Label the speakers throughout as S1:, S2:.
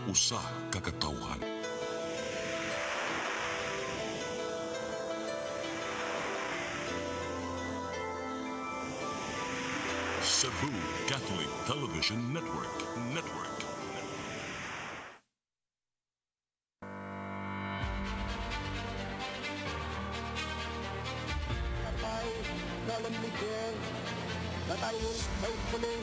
S1: usa ka katawhan. Cebu Catholic Television Network.
S2: I solemnly swear that I will faithfully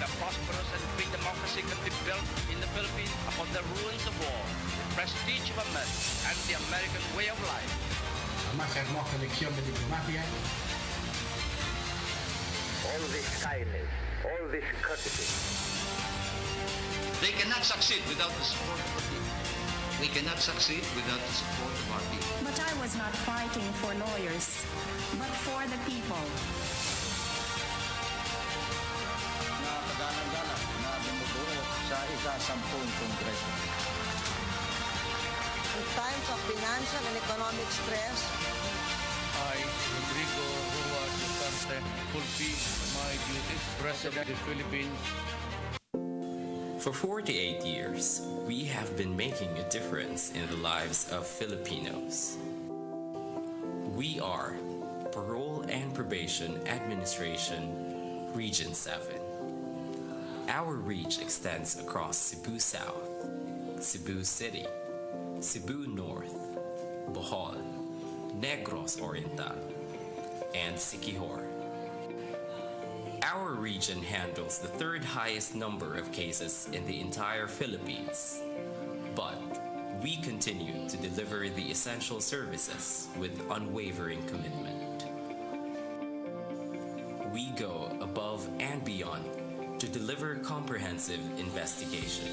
S3: A prosperous and free democracy can be built in the Philippines upon the ruins of war, the prestige of a man, and the American way of life.
S4: La más hermosa lección de diplomacia.
S5: All this kindness, all this courtesy.
S6: They cannot succeed without the support of the people. We cannot succeed without the support of our people.
S7: But I was not fighting for lawyers, but for the people.
S8: Kadalang-dalang na bumubuo sa isa-sampung kongreso.
S9: In times of financial and economic stress,
S10: I, Rodrigo Rua Duterte, fulfill my duties as President of the Philippines.
S11: For 48 years, we have been making a difference in the lives of Filipinos. We are Parole and Probation Administration, Region 7. Our reach extends across Cebu South, Cebu City, Cebu North, Bohol, Negros Oriental, and Siquijor. Our region handles the third highest number of cases in the entire Philippines, but we continue to deliver the essential services with unwavering commitment. We go above and beyond to deliver comprehensive investigation.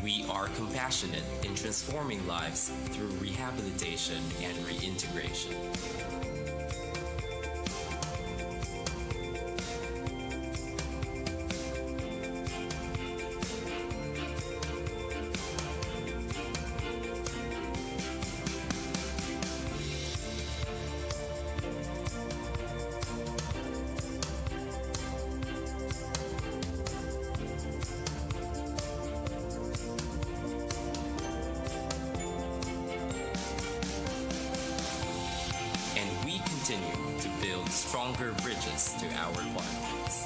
S11: We are compassionate in transforming lives through rehabilitation and reintegration. Continue to build stronger bridges to our partners.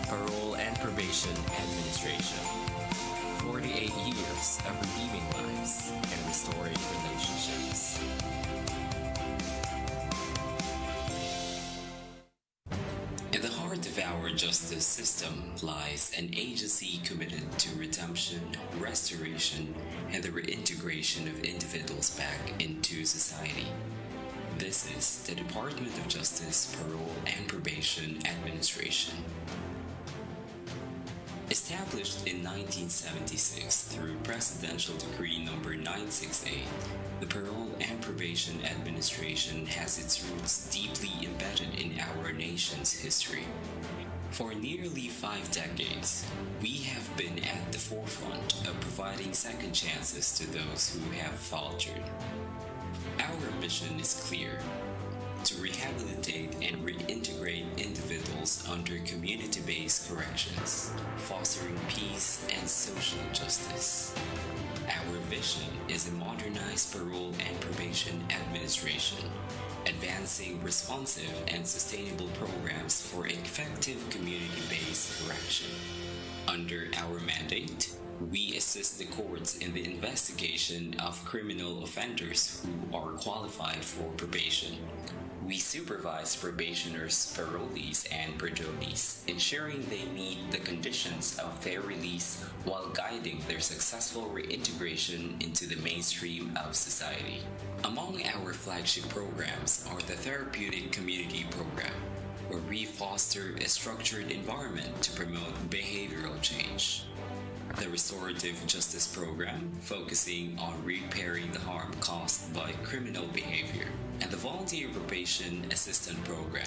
S11: Parole and Probation Administration. 48 years of redeeming lives and restoring relationships. At the heart of our justice system lies an agency committed to redemption, restoration, and the reintegration of individuals back into society. This is the Department of Justice, Parole and Probation Administration. Established in 1976 through Presidential Decree Number 968, the Parole and Probation Administration has its roots deeply embedded in our nation's history. For nearly 5 decades, we have been at the forefront of providing second chances to those who have faltered. Our mission is clear: to rehabilitate and reintegrate individuals falls under community-based corrections, fostering peace and social justice. Our vision is a modernized parole and probation administration, advancing responsive and sustainable programs for effective community-based correction. Under our mandate, we assist the courts in the investigation of criminal offenders who are qualified for probation. We supervise probationers, parolees, and parolees, ensuring they meet the conditions of fair release while guiding their successful reintegration into the mainstream of society. Among our flagship programs are the Therapeutic Community Program, where we foster a structured environment to promote behavioral change. The Restorative Justice Program, focusing on repairing the harm caused by criminal behavior, and the Volunteer Probation Assistant Program,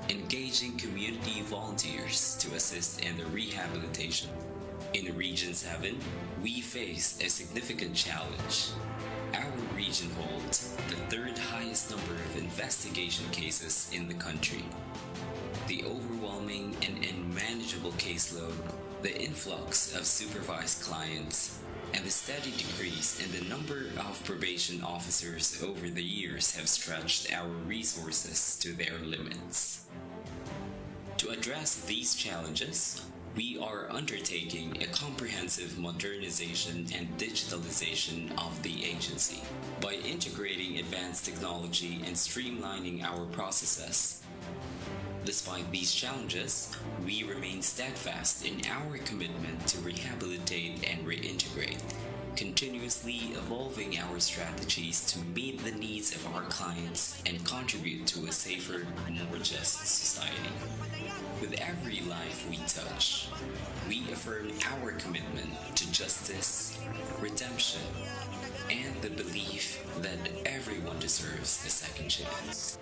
S11: engaging community volunteers to assist in the rehabilitation. In Region 7, we face a significant challenge. Our region holds the third highest number of investigation cases in the country. The overwhelming and unmanageable caseload, the influx of supervised clients, and the steady decrease in the number of probation officers over the years have stretched our resources to their limits. To address these challenges, we are undertaking a comprehensive modernization and digitalization of the agency. By integrating advanced technology and streamlining our processes, despite these challenges, we remain steadfast in our commitment to rehabilitate and reintegrate, continuously evolving our strategies to meet the needs of our clients and contribute to a safer, more just society. With every life we touch, we affirm our commitment to justice, redemption, and the belief that everyone deserves a second chance.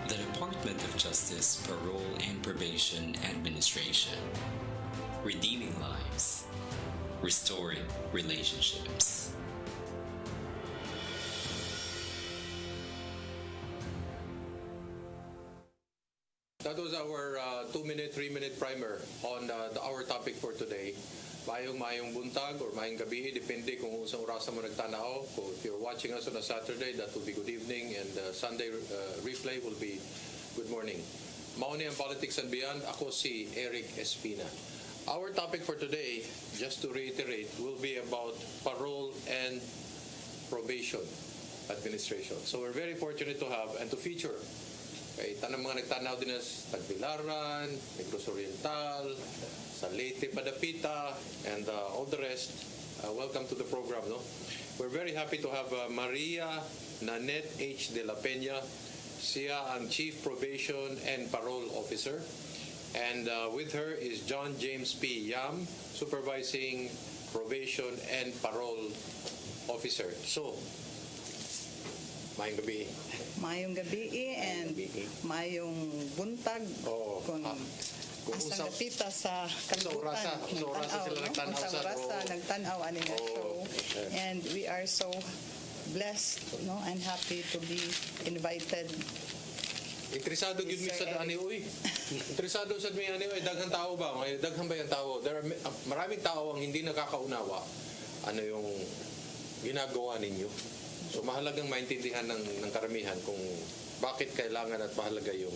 S11: The Department of Justice, Parole and Probation Administration. Redeeming lives. Restoring relationships.
S12: That was our 2-minute, 3-minute primer on our topic for today. Mayong buntag or mayong gabi, depende kung usang orasa mo nagtanaw. If you're watching us on a Saturday, that will be good evening, and Sunday replay will be good morning. Mauni ang Politics and Beyond. Ako si Eric Espina. Our topic for today, just to reiterate, will be about parole and probation administration. So we're very fortunate to have and to feature tanang mga nagtanaw din sa Tagbilaran, Negros Oriental, sa Leyte, Padapita, and all the rest. Welcome to the program. No? We're very happy to have Maria Nanette H. de la Peña. Siya ang Chief Probation and Parole Officer. And with her is John James P. Yam, Supervising Probation and Parole Officer. So, mayong gabi.
S13: Mayong gabi and mayong buntag kung asang napita sa kalibutan nagtanaw ani nga show, and we are so blessed and happy to be invited.
S12: Interesado gyud mi sa ani uy. Interesado sa mi ani uy, daghang tao ba? Daghang ba yung tao? There are maraming tao ang hindi nakakaunawa ano yung ginagawa ninyo. So mahalagang maintindihan ng karamihan kung bakit kailangan at mahalaga yung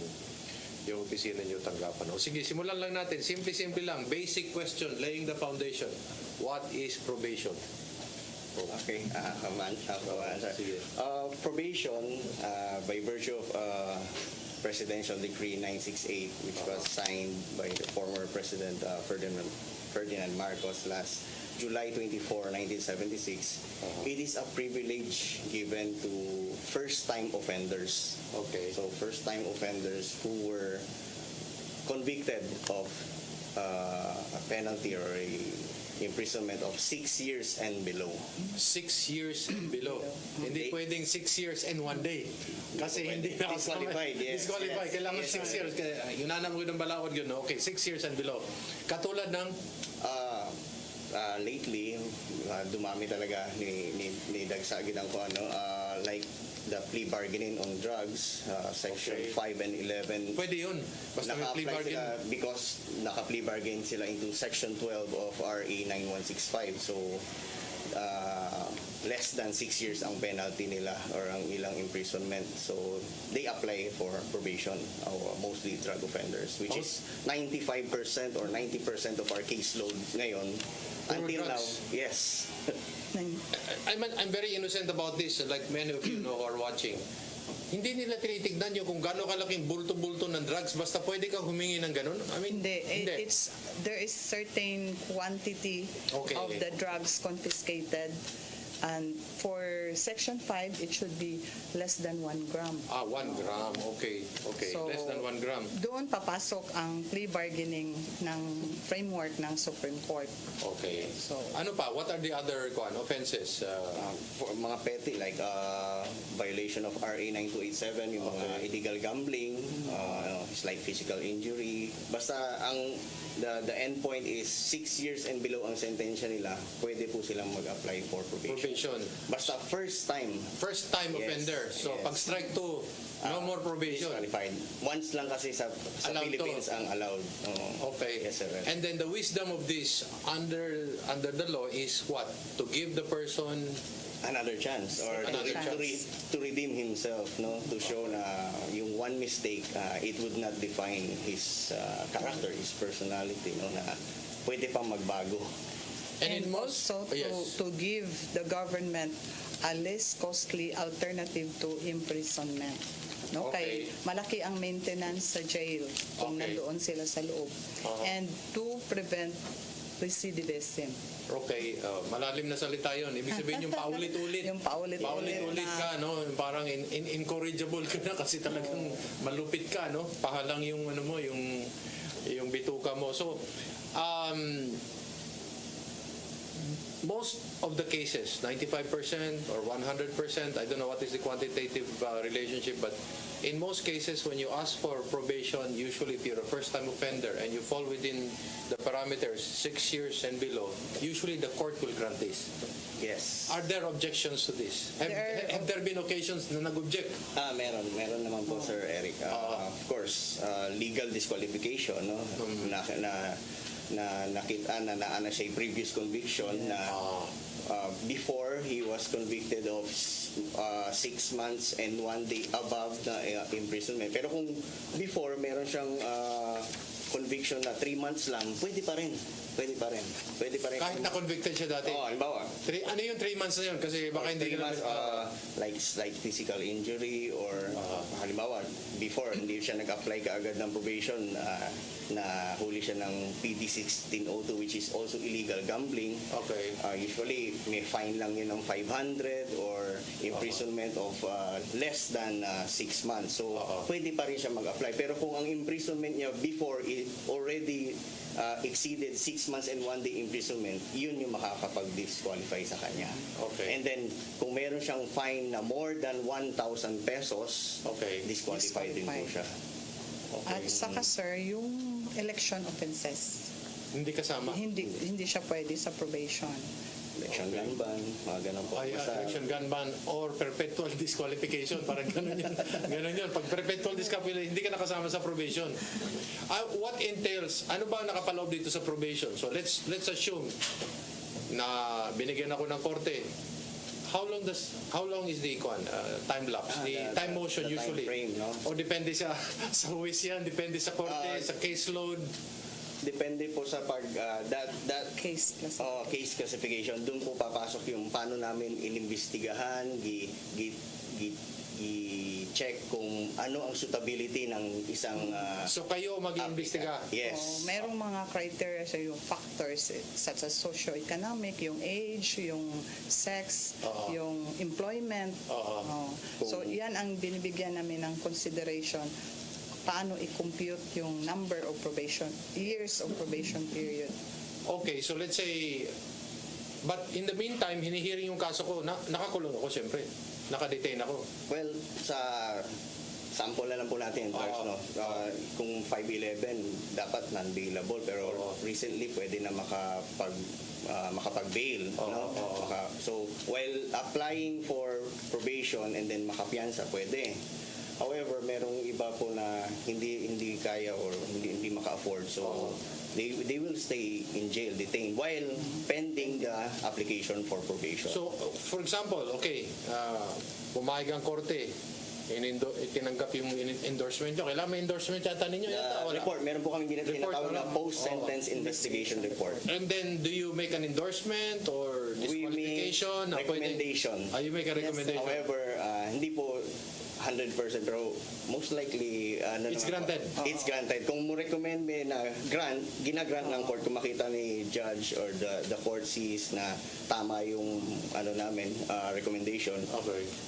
S12: opisina niyo tanggapan. O sige, simulan lang natin. Simple lang. Basic question, laying the foundation. What is probation?
S14: Okay, probation, by virtue of Presidential Decree 968, which was signed by the former President Ferdinand Marcos last July 24, 1976, it is a privilege given to first-time offenders.
S12: Okay.
S14: So first-time offenders who were convicted of a penalty or a imprisonment of 6 years and below.
S12: 6 years and below. Hindi pwedeng 6 years and 1 day. Kasi hindi na
S14: disqualified. Yes,
S12: disqualified.
S14: yes,
S12: Kailangan 6 years. Yun na mo ng balaod yun. Okay, 6 years and below. Katulad ng
S14: lately, dumami talaga ni Dagsagid ang like the plea bargaining on drugs, Section 5 and 11.
S12: Pwede yun. Basta may plea
S14: Naka-apply
S12: bargain.
S14: sila because naka-plea bargain sila into Section 12 of RA 9165. So, less than 6 years ang penalty nila or ang ilang imprisonment. So, they apply for probation, mostly drug offenders, which is 95% or 90% of our caseload ngayon. Until now, yes.
S12: I'm very innocent about this, like many of you know who are watching. Hindi nila tinitignan yung kung gaano kalaking bulto-bulto ng drugs basta pwede kang humingi ng ganun. I mean,
S13: Hindi. There is certain quantity of the drugs confiscated, and for Section 5 it should be less than 1 gram.
S12: 1 gram. Okay.
S13: So,
S12: less than 1 gram.
S13: Doon papasok ang plea bargaining ng framework ng Supreme Court.
S12: Okay.
S13: So,
S12: ano pa? What are the other offenses?
S14: For mga petty like violation of RA 9287, yung mga illegal gambling, slight physical injury. Basta the end point is 6 years and below ang sentensya nila, pwede po silang mag-apply for probation. Basta first time
S12: offender. So pag strike 2, no more probation.
S14: Disqualified. Once lang kasi sa Philippines ang allowed.
S12: Okay.
S14: Yes, sir.
S12: And then the wisdom of this under the law is what? To give the person
S14: another chance or to redeem himself, no, to show na yung one mistake it would not define his character, his personality, no, na pwede pang magbago.
S13: And also to give the government a less costly alternative to imprisonment. No, kay malaki ang maintenance sa jail kung nandoon sila sa loob. And to prevent recidivism.
S12: Okay, malalim na salita yun. Ibig sabihin yung paulit-ulit.
S13: Yung paulit-ulit
S12: ka, no? Parang incorrigible ka na kasi talagang malupit ka, no? Pahalang yung yung bituka mo. So, most of the cases, 95% or 100%, I don't know what is the quantitative relationship, but in most cases when you ask for probation, usually if you're a first-time offender and you fall within the parameters 6 years and below, usually the court will grant this.
S14: Yes.
S12: Are there objections to this? Have there been occasions na nag-object?
S14: Meron naman po, Sir Eric. Of course, legal disqualification, no? Na nakita na siya previous conviction na before he was convicted of 6 months and 1 day above na imprisonment. Pero kung before meron siyang conviction na 3 months lang, pwede pa rin.
S12: Kahit na-convicted siya dati?
S14: Halimbawa.
S12: Ano yung 3 months na yun? Kasi baka hindi
S14: months, like slight physical injury or halimbawa, before hindi siya nag-apply kaagad ng probation, na huli siya ng PD 1602 which is also illegal gambling.
S12: Okay.
S14: Usually may fine lang yun ng 500 or imprisonment of less than 6 months. So pwede pa rin siya mag-apply. Pero kung ang imprisonment niya before it already exceeded 6 months and 1 day imprisonment, yun yung makakapag-disqualify sa kanya.
S12: Okay.
S14: And then kung meron siyang fine na more than 1,000 pesos, disqualified din po siya.
S13: At saka sir, yung election offenses.
S12: Hindi kasama?
S13: Hindi siya pwede sa probation.
S14: Election gun ban, mga ganun po.
S12: Election gun ban or perpetual disqualification, parang ganun yun. Pag perpetual disqualification, hindi ka nakasama sa probation. What entails, ano ba nakapaloob dito sa probation? So let's assume na binigyan ako ng korte. How long is the time lapse? The time motion usually.
S14: Time frame, no?
S12: O depende sa huwis yan, depende sa korte, sa caseload.
S14: Depende po sa
S13: case
S14: classification. Doon po papasok yung paano namin inimbestigahan, i-check kung ano ang suitability ng isang
S12: so kayo mag-iimbestiga?
S14: Yes.
S13: Merong mga criteria sa yung factors such as socio-economic, yung age, yung sex, yung employment. So yan ang binibigyan namin ng consideration paano i-compute yung number of probation, years of probation period.
S12: Okay, so let's say, but in the meantime, hinihiring yung kaso ko, nakakulong ako siyempre. Nakadetain ako.
S14: Well, sa sample na lang po natin, no? Kung 511 dapat non-bailable, pero recently pwede na makapag-bail, no? So while applying for probation and then makapiyansa, pwede. However, merong iba po na hindi kaya or hindi maka-afford, so they will stay in jail, detained while pending the application for probation.
S12: So, for example, okay, pumayag ang korte, tinanggap yung endorsement nyo. Kailangan may endorsement yata ninyo?
S14: Report, meron po kami tinatawag na post-sentence investigation report.
S12: And then, do you make an endorsement or disqualification?
S14: Recommendation.
S12: You make a recommendation?
S14: Yes, however, hindi po 100%, pero most likely
S12: it's granted.
S14: It's granted. Kung mo recommend me na ginagrant ng court, kung makita ni judge or the court sees na tama yung namin recommendation,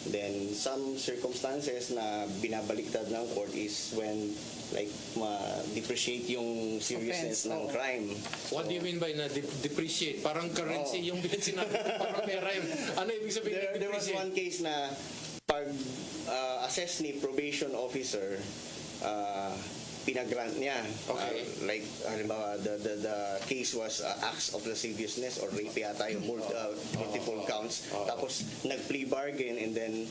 S14: then some circumstances na binabaliktad ng court is when like ma-depreciate yung seriousness ng crime.
S12: What do you mean by na-depreciate? Parang currency yung sinabi, parang pera yun. Ano ibig sabihin ng
S14: There was one case na pag assess ni probation officer, pinagrant niya. Like halimbawa the case was acts of lasciviousness or rape yata yung multiple counts. Tapos nag-plea bargain and then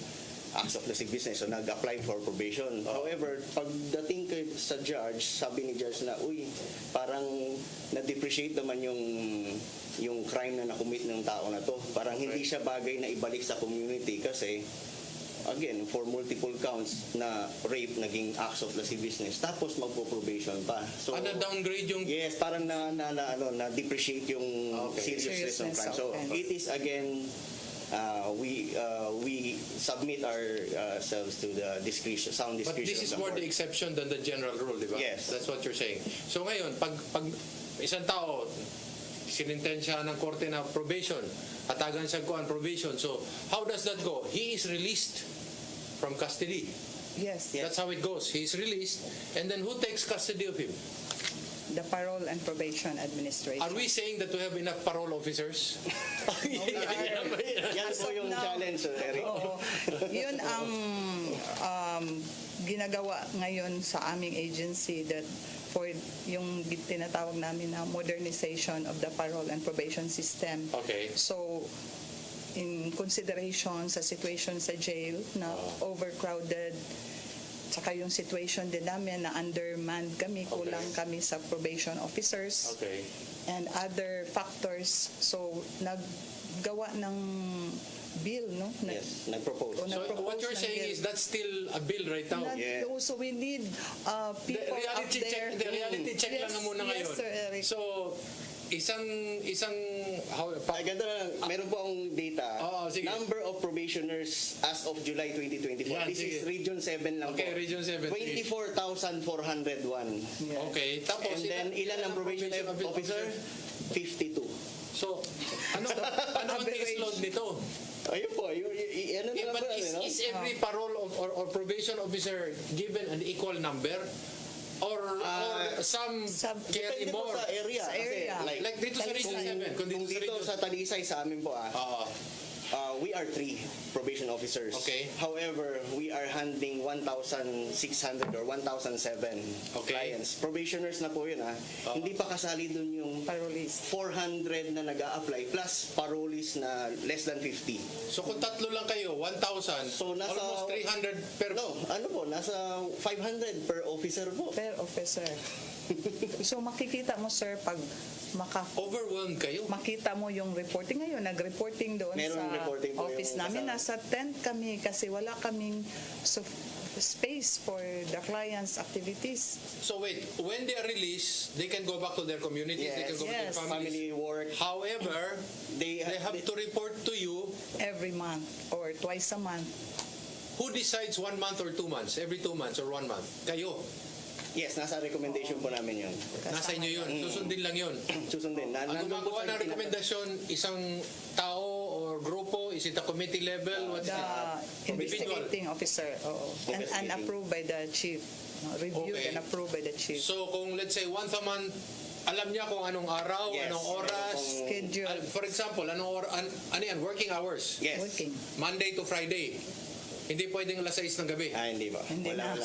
S14: acts of lasciviousness, so nag-apply for probation. However, pagdating sa judge, sabi ni judge na, parang na-depreciate naman yung crime na nakumit ng tao na to. Parang hindi siya bagay na ibalik sa community kasi again, for multiple counts na rape naging acts of lasciviousness, tapos magpo-probation pa. So
S12: na-downgrade yung...
S14: Yes, parang na-depreciate yung seriousness ng crime. So it is again, we submit ourselves to the sound discretion.
S12: But this is more the exception than the general rule, di ba?
S14: Yes.
S12: That's what you're saying. So ngayon, pag isang tao, sinintensya ng korte na probation, hatagan siya ko ang probation. So, how does that go? He is released from custody.
S13: Yes.
S12: That's how it goes. He is released, and then who takes custody of him?
S13: The Parole and Probation Administration.
S12: Are we saying that we have enough parole officers?
S14: Yan po yung challenge, Eric.
S13: Yun ang ginagawa ngayon sa aming agency, that for yung tinatawag namin na modernization of the parole and probation system.
S12: Okay.
S13: So, in consideration sa situation sa jail na overcrowded, saka yung situation din namin na undermanned kami, kulang kami sa probation officers, and other factors. So, naggawa ng bill, no?
S14: Yes, nag-propose.
S12: So what you're saying is that's still a bill right now?
S13: So we need people up there.
S12: The reality check lang na muna ngayon.
S13: Yes, Sir Eric.
S12: So, isang
S14: ganda na lang. Meron po akong data. Number of probationers as of July 2024. This is Region 7 lang po.
S12: Okay, Region 7.
S14: 24,401.
S12: Okay. Tapos,
S14: and then, ilan ang probation officer? 52.
S12: So, ano ang caseload nito?
S14: Ayun po.
S12: Is every parole or probation officer given an equal number? Or some carry
S14: depende
S12: more?
S14: Po sa area.
S13: Sa area.
S14: Kasi,
S12: like dito sa Region 7.
S14: Kung dito sa Talisay sa amin po we are 3 probation officers.
S12: Okay.
S14: However, we are handling 1,600 or 1,007 clients. Probationers na po yun Hindi pa kasali dun yung
S13: parolees.
S14: 400 na nag-a-apply plus parolees na less than 50.
S12: So kung tatlo lang kayo, 1,000,
S14: so nasa,
S12: almost 300 per...
S14: No, nasa 500 per officer po.
S13: Per officer. So makikita mo, sir, pag
S12: overwhelmed kayo.
S13: Makita mo yung reporting ngayon, nag-reporting doon sa office namin. Nasa tent kami kasi wala kaming space for the client's activities.
S12: So wait, when they are released, they can go back to their communities, they can go to their families.
S14: Family work.
S12: However, they have to report to you
S13: every month or twice a month.
S12: Who decides 1 month or 2 months? Every 2 months or 1 month? Kayo.
S14: Yes, nasa recommendation po namin yun.
S12: Nasa inyo yun. Susundin lang yun.
S14: Susundin.
S12: Ang gumagawa ng rekomendasyon, isang tao or grupo, is it a committee level?
S13: The investigating officer. And approved by the chief. Reviewed and approved by the chief.
S12: So kung let's say once a month, alam niya kung anong araw, anong oras.
S13: Schedule.
S12: For example, ano yan? Working hours.
S14: Yes.
S13: Working.
S12: Monday to Friday. Hindi pwedeng alas 6 ng gabi.
S14: Hindi ba?
S13: Hindi
S14: Wala.
S13: na.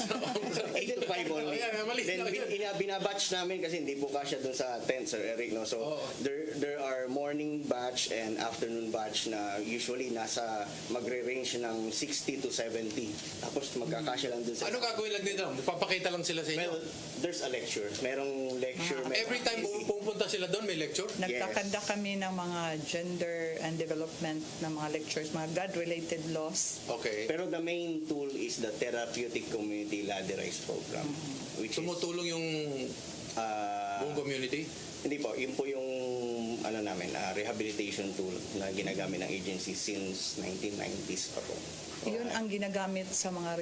S14: 8 to 5 only.
S12: Ayan, mali
S14: Then
S12: na yun.
S14: binabatch namin kasi hindi po kasya dun sa tent, Sir Eric. No? So there are morning batch and afternoon batch na usually nasa magre-range ng 60 to 70. Tapos magkakasya lang dun sa...
S12: Ano gagawin lang nila? Magpapakita lang sila sa inyo?
S14: Well, there's a lecture. Merong lecture.
S12: Every time pupunta sila doon, may lecture?
S13: Nagkakanda kami ng mga gender and development ng mga lectures, mga God-related laws.
S12: Okay.
S14: Pero the main tool is the Therapeutic Community Ladderized Program. Which
S12: tumutulong yung buong community?
S14: Hindi po. Yun po yung rehabilitation tool na ginagamit ng agency since 1990s pa po.
S13: Yun ang ginagamit sa mga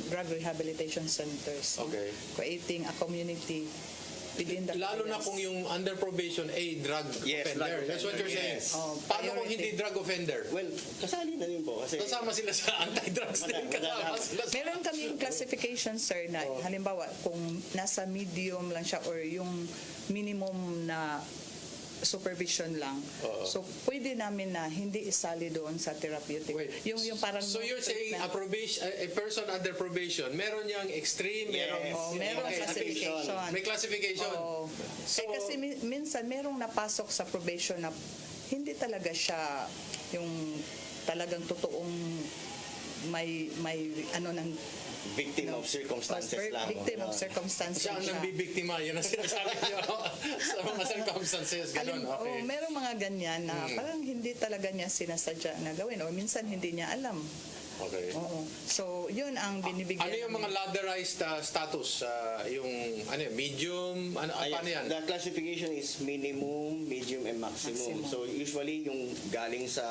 S13: drug rehabilitation centers.
S12: Okay.
S13: Creating a community within the
S12: Lalo na kung yung under probation drug offender. That's what you're saying.
S14: Yes.
S12: Paano kung hindi drug offender?
S14: Well, kasali na rin po. Kasi
S12: kasama sila sa anti-drugs din. Kasama sila sa...
S13: Meron kaming classification, sir, na halimbawa kung nasa medium lang siya or yung minimum na supervision lang. So, pwede namin na hindi isali doon sa therapeutic. Yung parang...
S12: So, you're saying a person under probation, meron niyang extreme,
S13: merong classification.
S12: May classification.
S13: So, kasi minsan, merong napasok sa probation na hindi talaga siya yung talagang totoong may ng
S14: victim of circumstances lang.
S13: Victim of circumstances
S12: siya. Siya ang nambibiktima. Yun ang sinasabi niyo sa mga circumstances. Ganun. Okay.
S13: Merong mga ganyan na parang hindi talaga niya sinasadya na gawin or minsan hindi niya alam.
S12: Okay.
S13: Oo. So, yun ang binibigyan.
S12: Ano yung mga ladderized status? Yung medium? Paano yan?
S14: The classification is minimum, medium, and maximum. So, usually, yung galing sa...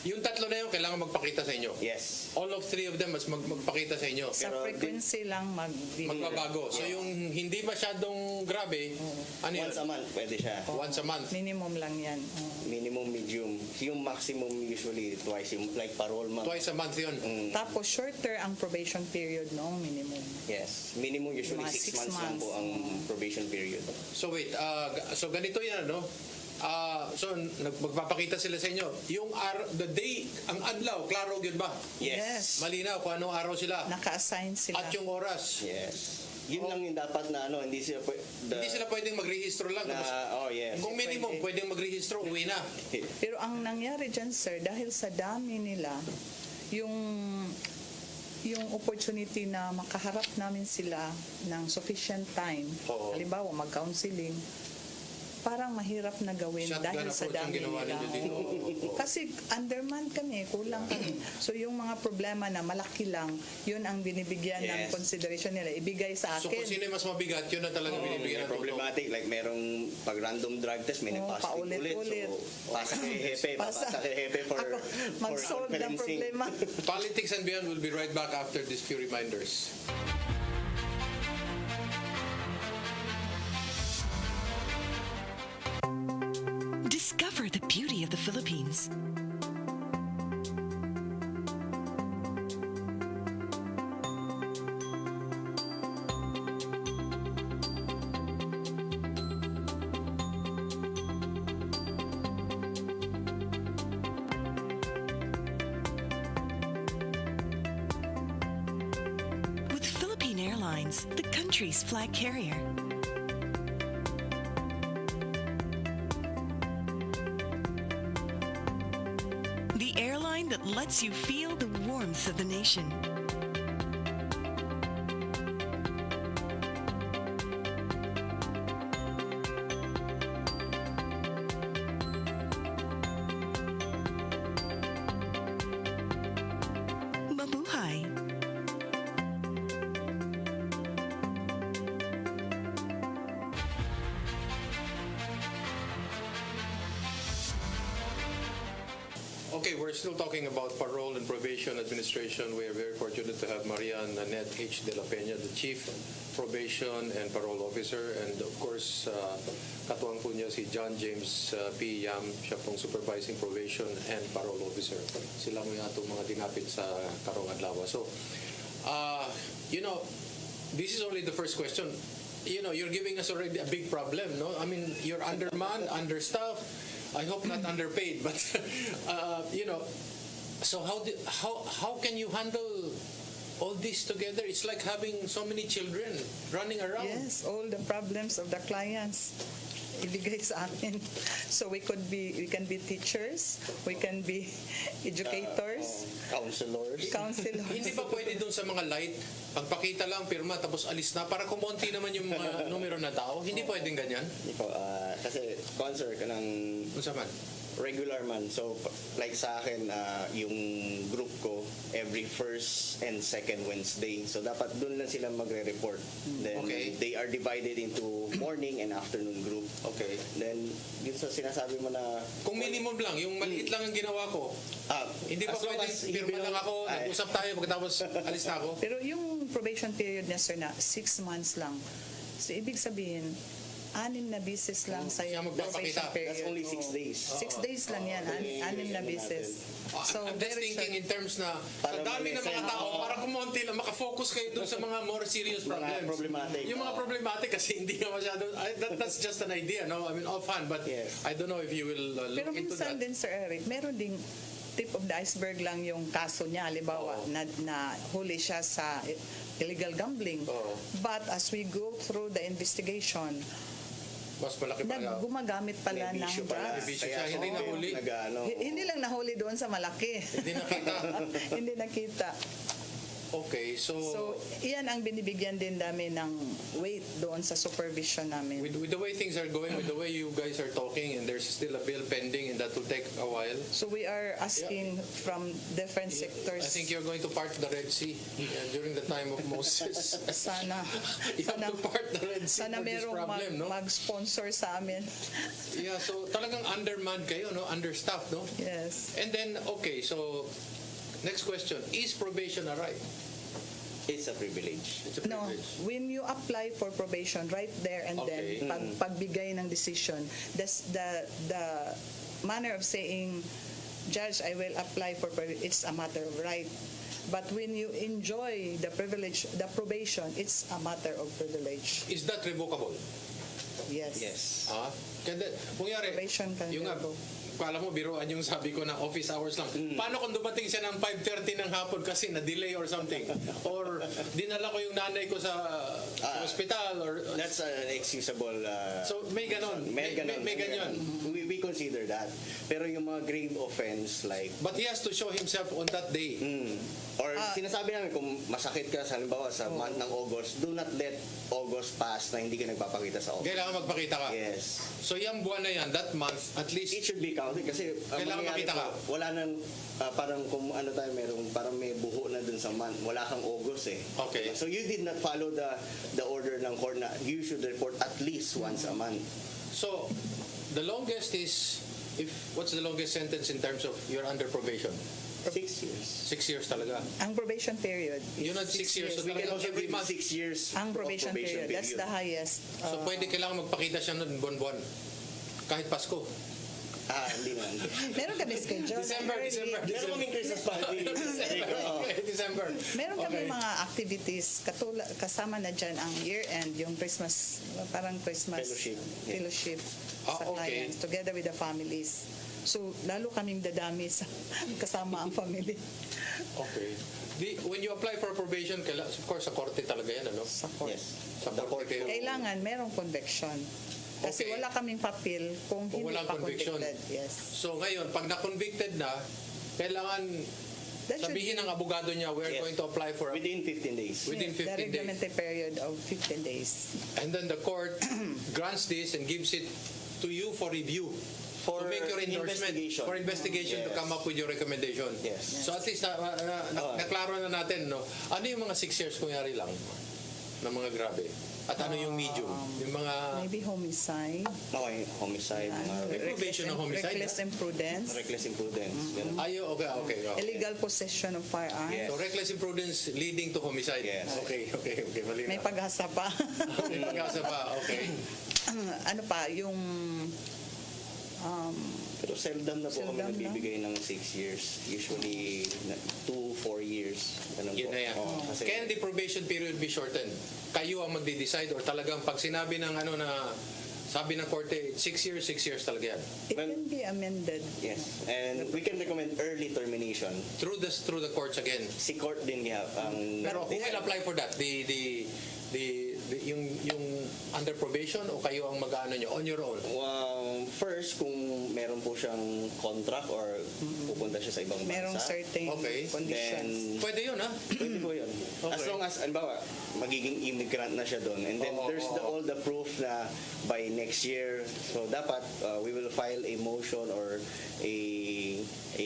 S12: Yung tatlo na yun, kailangan magpakita sa inyo?
S14: Yes.
S12: All of three of them mas magpakita sa inyo?
S13: Sa frequency lang
S12: magbabago. So, yung hindi masyadong grabe, ano yun?
S14: Once a month, pwede siya.
S12: Once a month?
S13: Minimum lang yan.
S14: Minimum, medium. Yung maximum usually twice. Yung like parole month.
S12: Twice a month yun?
S13: Tapos shorter ang probation period noong minimum.
S14: Yes. Minimum usually 6 months lang po ang probation period.
S12: So wait, so ganito yan, no? So magpapakita sila sa inyo. Yung the day, ang adlaw, klaro yun ba?
S14: Yes.
S12: Malinaw kung anong araw sila.
S13: Naka-assign sila.
S12: At yung oras.
S14: Yes. Yun lang yung dapat na hindi sila
S12: pwedeng magrehistro lang.
S14: Yes.
S12: Kung minimum, pwedeng magrehistro, uwi na.
S13: Pero ang nangyari dyan, sir, dahil sa dami nila, yung opportunity na makaharap namin sila ng sufficient time, halimbawa mag-counseling, parang mahirap na gawin dahil sa dami nila. Kasi undermanned kami, kulang kami. So yung mga problema na malaki lang, yun ang binibigyan ng consideration nila. Ibigay sa akin.
S12: So kung sino yung mas mabigat, yun ang talaga binibigyan ng
S14: problematic. Like merong pag random drug test, may nag-pass ulit. So pasa kay Hepe for
S13: mag-solve ng problema.
S12: Politics and Beyond will be right back after these few reminders.
S15: Discover the beauty of the Philippines. With Philippine Airlines, the country's flag carrier. The airline that lets you feel the warmth of the nation. Mabuhay.
S12: Okay, we're still talking about parole and probation administration. We are very fortunate to have Maria Nanette H. De La Peña, the Chief Probation and Parole Officer. And of course, katuwang po niya si John James P. Yam, siya pong Supervising Probation and Parole Officer. Sila mo yung atong mga dinapit sa karong adlaw. So, this is only the first question. You're giving us already a big problem, no? I mean, you're undermanned, understaffed. I hope not underpaid, but So how can you handle all this together? It's like having so many children running around.
S13: Yes, all the problems of the clients ibigay sa amin. So we can be teachers, we can be educators,
S14: counselors.
S12: Hindi ba pwede doon sa mga light, pagpakita lang, pirma, tapos alis na, para kumonti naman yung mga numero na tao? Hindi pwedeng ganyan?
S14: Hindi po, kasi sponsor ka ng regular man. So, like sa akin, yung group ko, every first and second Wednesday. So, dapat dun lang sila magre-report. Then, they are divided into morning and afternoon group.
S12: Okay.
S14: Then, yun sa sinasabi mo na...
S12: Kung minimum lang, yung maliit lang ang ginawa ko, hindi pa pwedeng pirma lang ako, nag-usap tayo, pagkatapos alis na ako.
S13: Pero yung probation period niya, sir, na 6 months lang. So, ibig sabihin, 6 na bisis lang sa yung probation period.
S14: That's only 6 days.
S13: 6 days lang yan, 6 na bisis.
S12: So, I'm just thinking in terms na sa dami ng mga tao, para kumonti lang, makafocus kayo dun sa mga more serious problems.
S14: Problematic.
S12: Yung mga problematic kasi hindi nga masyado, that's just an idea, no? I mean, offhand, but I don't know if you will look
S13: pero
S12: into that.
S13: minsan din, Sir Eric, meron ding tip of the iceberg lang yung kaso niya, halimbawa, na huli siya sa illegal gambling. But as we go through the investigation,
S12: mas malaki pa
S13: gumagamit pala ng drugs.
S12: Siya, hindi nahuli.
S13: Hindi lang nahuli doon sa malaki.
S12: Hindi nakita.
S13: Hindi nakita.
S12: Okay, so
S13: iyan ang binibigyan din namin ng weight doon sa supervision namin.
S12: With the way things are going, with the way you guys are talking, and there's still a bill pending and that will take a while.
S13: So we are asking from different sectors.
S12: I think you're going to part the Red Sea during the time of Moses.
S13: Sana.
S12: You have to part the Red Sea
S13: sana
S12: for this
S13: merong
S12: problem, no?
S13: mag-sponsor sa amin.
S12: Yeah, so talagang undermanned kayo, no? Understaffed, no?
S13: Yes.
S12: And then, okay, so next question, is probation a right?
S14: It's a privilege.
S12: It's a
S13: No,
S12: privilege.
S13: when you apply for probation right there and then pagbigay ng decision, the manner of saying, Judge, I will apply for probation, it's a matter of right. But when you enjoy the privilege, the probation, it's a matter of privilege.
S12: Is that revocable?
S13: Yes.
S14: Yes.
S12: Kung yari,
S13: Probation can
S12: yung kala mo, biruan yung sabi ko na office hours lang. Paano kung dumating siya ng 5:30 ng hapon kasi na-delay or something? Or dinala ko yung nanay ko sa hospital? Or
S14: That's an excusable...
S12: so may ganon. May ganyan.
S14: We consider that. Pero yung mga grave offense like...
S12: But he has to show himself on that day.
S14: Or sinasabi namin kung masakit ka sa halimbawa sa month ng August, do not let August pass na hindi ka nagpapakita sa office.
S12: Kailangan magpakita ka.
S14: Yes.
S12: So yung buwan na yan, that month, at least...
S14: It should be counted kasi
S12: kailangan makita ka.
S14: Wala nang parang kung ano tayo parang may buho na dun sa month. Wala kang August eh.
S12: Okay.
S14: So you did not follow the order ng court na you should report at least once a month.
S12: So the longest is, what's the longest sentence in terms of you're under probation?
S14: 6 years.
S12: 6 years talaga.
S13: Ang probation period is
S12: Yun at 6 years. So
S14: We can also
S12: every
S14: give
S12: month.
S14: 6 years
S13: ang probation period. That's the highest.
S12: So pwede kailangan magpakita siya nun buwan-buwan. Kahit Pasko.
S14: Hindi naman.
S13: Meron kami schedule.
S12: December.
S14: Meron kaming Christmas party.
S12: December.
S13: Meron kami mga activities kasama na dyan ang year-end, yung Christmas, parang Christmas fellowship sa clients together with the families. So, lalo kaming dadami sa kasama ang family.
S12: Okay. When you apply for probation, of course, sa korte talaga yan, ano?
S13: Sa court.
S14: Yes.
S12: Sa korte kayo.
S13: Kailangan merong conviction. Kasi wala kaming papel kung hindi
S12: walang
S13: pa
S12: conviction.
S13: convicted. Yes.
S12: So ngayon, pag na-convicted na, kailangan sabihin ng abogado niya, we're going to apply for
S14: within 15 days.
S12: Within 15
S13: the
S12: days.
S13: reglementary period of 15 days.
S12: And then the court grants this and gives it to you for review.
S14: For
S12: to make your endorsement.
S14: investigation.
S12: For investigation to come up with your recommendation.
S14: Yes.
S12: So at least naklaro na natin, no? Ano yung mga 6 years kunyari lang na mga grabe? At ano yung medium? Yung mga...
S13: Maybe homicide.
S14: Okay, homicide.
S12: Probation ng homicide.
S13: Reckless imprudence.
S14: Reckless imprudence.
S12: Okay.
S13: Illegal possession of firearms.
S12: So reckless imprudence leading to homicide.
S14: Yes.
S12: Okay. Malinaw.
S13: May pag-asa pa.
S12: May pag-asa pa, okay.
S13: Ano pa, yung...
S14: Pero seldom na po kami nagbibigay ng 6 years. Usually 2-4 years. Ganun
S12: Yun
S14: po.
S12: na yan.
S14: Kasi
S12: Can the probation period be shortened? Kayo ang magde-decide or talagang pag sinabi ng Sabi ng korte, 6 years talaga yan.
S13: It can be amended.
S14: Yes. And we can recommend early termination.
S12: Through the courts again.
S14: Si court din niya ang...
S12: Pero who will apply for that? Yung under probation o kayo ang mag-ano nyo on your own?
S14: First, kung meron po siyang contract or pupunta siya sa ibang bansa.
S13: Merong certain conditions.
S12: Pwede yun, ha?
S14: Pwede po yun.
S12: Okay.
S14: As long as, anbawa, magiging immigrant na siya doon. And then there's all the proof na by next year. So dapat we will file a motion or a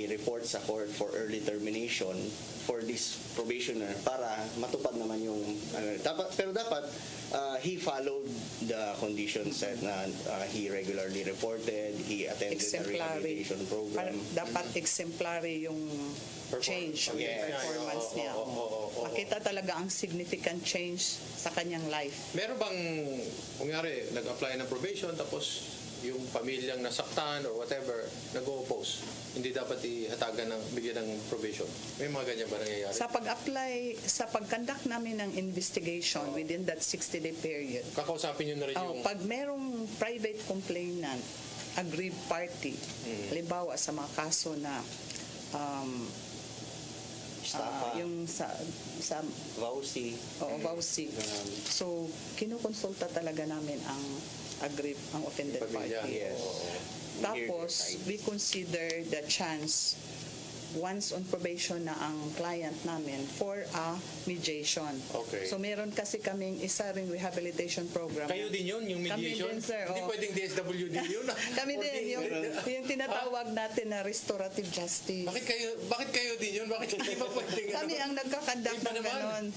S14: report sa court for early termination for this probationer para matupad naman yung pero dapat he followed the conditions set na he regularly reported, he attended the rehabilitation program.
S13: Dapat exemplary yung change, yung performance niya. Makita talaga ang significant change sa kanyang life.
S12: Meron bang, kunyari, nag-apply ng probation tapos yung pamilyang nasaktan or whatever, nag-oppose? Hindi dapat ihatagan bigyan ng probation. May mga ganyan ba nangyayari?
S13: Sa pag-apply, sa pag-conduct namin ng investigation within that 60-day period.
S12: Kakausapin nyo na rin yung...
S13: Pag merong private complainant, aggrieved party, halimbawa sa mga kaso na yung sa
S14: VAUSI.
S13: Oo, VAUSI. So, kinukonsulta talaga namin ang offended party.
S14: Yes.
S13: Tapos, we consider the chance once on probation na ang client namin for a mediation.
S12: Okay.
S13: So meron kasi kaming isa ring rehabilitation program.
S12: Kayo din yun, yung mediation?
S13: Kami din, sir.
S12: Hindi pwedeng DSWD yun.
S13: Kami din, yung tinatawag natin na restorative justice.
S12: Bakit kayo din yun? Bakit hindi pa pwedeng?
S13: Kami ang nagkakandak ng ganon.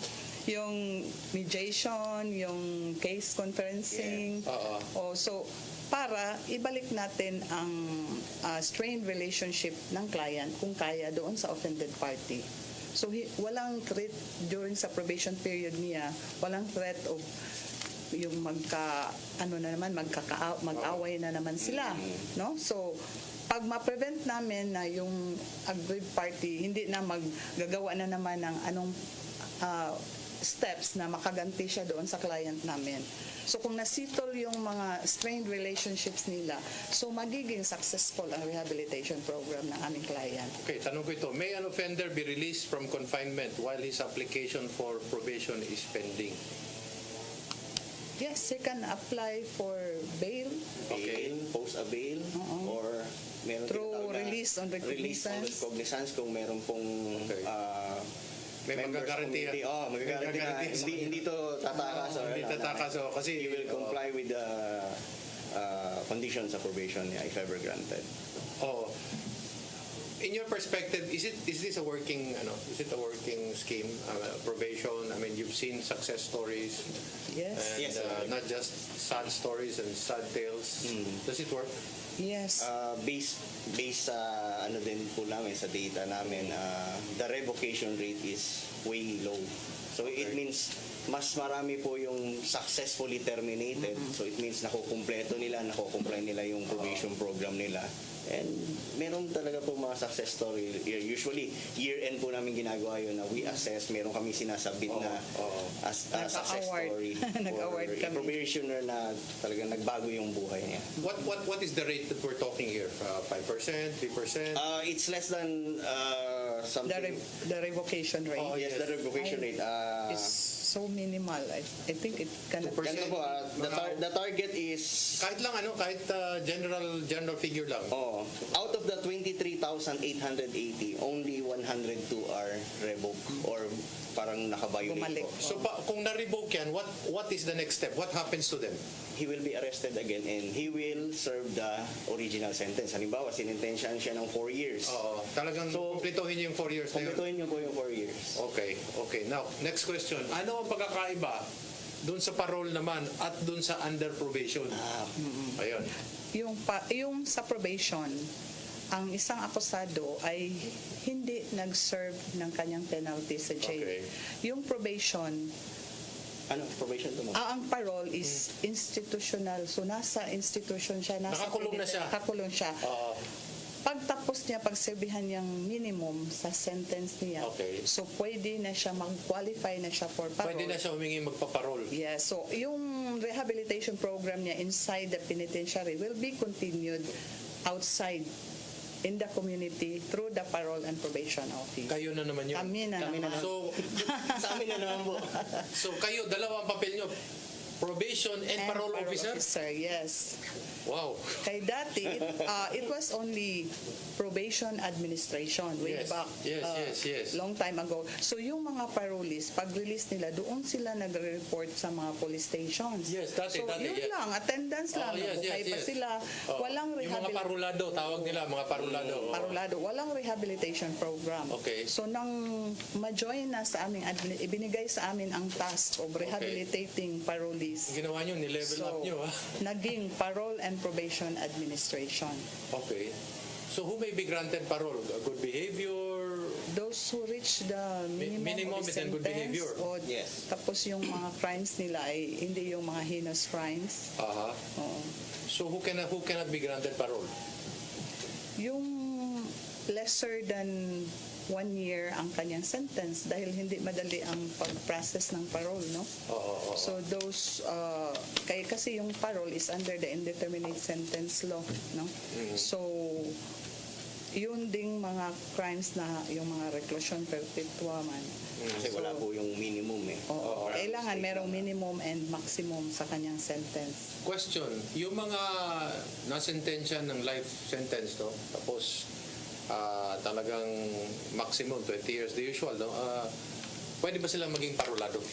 S13: Yung mediation, yung case conferencing. So, para ibalik natin ang strained relationship ng client kung kaya doon sa offended party. So walang threat during sa probation period niya, walang threat of yung mag-away na naman sila, no? So pag ma-prevent namin na yung aggrieved party hindi na maggagawa na naman ng anong steps na makaganti siya doon sa client namin. So kung nasitol yung mga strained relationships nila, so magiging successful ang rehabilitation program ng aming client.
S12: Okay, tanong ko ito. May an offender be released from confinement while his application for probation is pending?
S13: Yes, he can apply for bail.
S14: Post a bail, or meron
S13: through release on
S14: recognizance. Release on recognizance kung meron pong
S12: may magagarantiya.
S14: Hindi to tatakas.
S12: Hindi tatakas. Kasi
S14: he will comply with the conditions of probation if ever granted.
S12: In your perspective, is this a working scheme, probation? I mean, you've seen success stories.
S13: Yes.
S12: And not just sad stories and sad tales. Does it work?
S13: Yes.
S14: Based sa din po namin sa data namin, the revocation rate is way low. So it means mas marami po yung successfully terminated. So it means nakukumpleto nila, nakukumply nila yung probation program nila. And meron talaga po mga success story. Usually, year-end po namin ginagawa yun na we assess. Meron kami sinasabit na as success story for a probationer na talagang nagbago yung buhay niya.
S12: What is the rate that we're talking here? 5%? 3%?
S14: It's less than something.
S13: The revocation rate.
S14: Yes, the revocation rate.
S13: Is so minimal. I think it cannot.
S14: The target is
S12: kahit lang kahit general figure lang.
S14: Out of the 23,880, only 102 are revoked or parang nakabiolate.
S12: So kung na-revoke yan, what is the next step? What happens to them?
S14: He will be arrested again and he will serve the original sentence. Halimbawa, sinintensyahan siya ng 4 years.
S12: Talagang kumplituhin niyo yung 4 years na yun?
S14: Kumplituhin niyo po yung 4 years.
S12: Okay. Now, next question. Ano ang pagkakaiba doon sa parole naman at doon sa under probation? Ayun.
S13: Yung sa probation, ang isang akusado ay hindi nag-serve ng kanyang penalty sa jail. Yung probation,
S14: probation to mo?
S13: Ang parole is institutional. So nasa institution siya, nakakulong siya. Pagtapos niya, pagserbihan niyang minimum sa sentence niya, so pwede na siya mag-qualify na siya for parole.
S12: Pwede na siya humingi magpa-parole.
S13: Yeah, so yung rehabilitation program niya inside the penitentiary will be continued outside in the community through the parole and probation office.
S12: Kayo na naman yun.
S13: Kami na naman.
S12: So,
S14: Sa amin na naman po.
S12: so kayo, dalawa ang papel nyo. Probation and parole officer?
S13: Yes.
S12: Wow.
S13: Kay dati, it was only probation administration way
S12: Yes.
S13: back
S12: Yes.
S13: long time ago. So yung mga parolees, pag-release nila, doon sila nagre-report sa mga police stations.
S12: Yes, dati,
S13: so yun
S12: yes.
S13: lang, attendance lang, nabuhay pa sila. Walang
S12: Yung mga parulado, tawag nila, mga parulado.
S13: Parulado, walang rehabilitation program.
S12: Okay.
S13: So nang ma-join na sa aming ibinigay sa amin ang task of rehabilitating parolees.
S12: Ginawa nyo, nilevel up nyo, ha?
S13: Naging Parole and Probation Administration.
S12: Okay. So who may be granted parole? Good behavior?
S13: Those who reach the minimum of the
S12: and good
S13: sentence,
S12: behavior.
S13: o
S14: Yes.
S13: tapos yung mga crimes nila ay hindi yung mga heinous crimes.
S12: Aha.
S13: Oo.
S12: So who cannot be granted parole?
S13: Yung lesser than 1 year ang kanyang sentence dahil hindi madali ang pag-process ng parole, no?
S12: Oo.
S13: So those kasi yung parole is under the indeterminate sentence law, no? So yun ding mga crimes na yung mga reclusion perpetua man.
S14: Kasi wala po yung minimum eh.
S13: Oo, kailangan merong minimum and maximum sa kanyang sentence.
S12: Question, yung mga nasentensya ng life sentence, no? Tapos talagang maximum 20 years, the usual, no? Pwede ba sila maging parolado?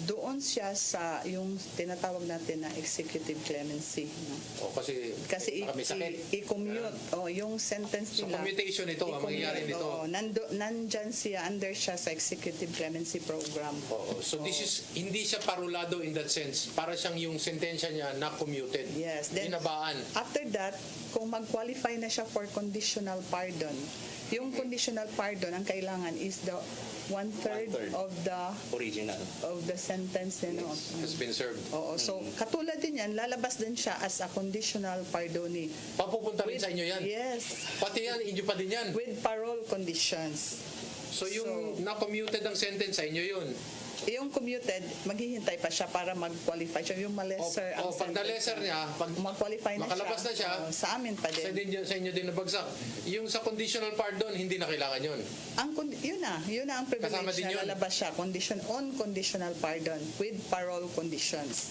S13: Doon siya sa yung tinatawag natin na executive clemency, no?
S12: O kasi baka may sakit.
S13: i-commute yung sentence
S12: So
S13: nila.
S12: commutation ito, ang mangyayari nito.
S13: Nandyan siya, under siya sa executive clemency program.
S12: So this is, hindi siya parolado in that sense. Para siyang yung sentensya niya na commuted.
S13: Yes. Then,
S12: Binabaan.
S13: after that, kung mag-qualify na siya for conditional pardon, yung conditional pardon, ang kailangan is the one-third of the
S14: original
S13: of the sentence,
S12: Has been served.
S13: Oo, so katulad din yan, lalabas din siya as a conditional pardonee.
S12: Papupunta rin sa inyo yan?
S13: Yes.
S12: Pati yan, inyo pa din yan?
S13: With parole conditions.
S12: So yung na-commuted ang sentence sa inyo yun?
S13: Yung commuted, maghihintay pa siya para mag-qualify siya. Yung malesser ang
S12: pag na-lesser niya, pag
S13: mag-qualify na
S12: makalabas na siya,
S13: sa amin pa din.
S12: Sa inyo din nabagsak. Yung sa conditional pardon, hindi na kailangan yun.
S13: Yun na ang
S12: Kasama
S13: privilege
S12: din
S13: na
S12: yun.
S13: lalabas siya. On conditional pardon with parole conditions.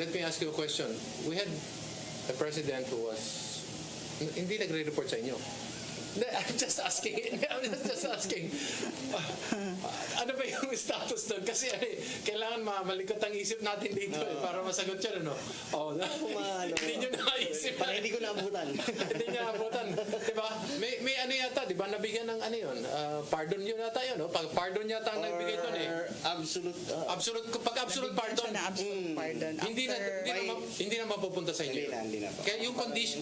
S12: Let me ask you a question. We had a president who was hindi nagre-report sa inyo. I'm just asking. Ano ba yung status doon? Kasi kailangan malikot ang isip natin dito para masagot yun, ano? Hindi nyo naisip.
S14: Para hindi ko naabutan.
S12: Hindi nyo naabutan. Diba? May ano yata, diba? Nabigyan ng ano yun? Pardon yun yata yun, no? Pardon yata ang nagbigay doon eh. Pag absolute pardon.
S13: Na absolute pardon.
S12: Hindi na mapupunta sa inyo.
S14: Hindi na.
S12: Kaya yung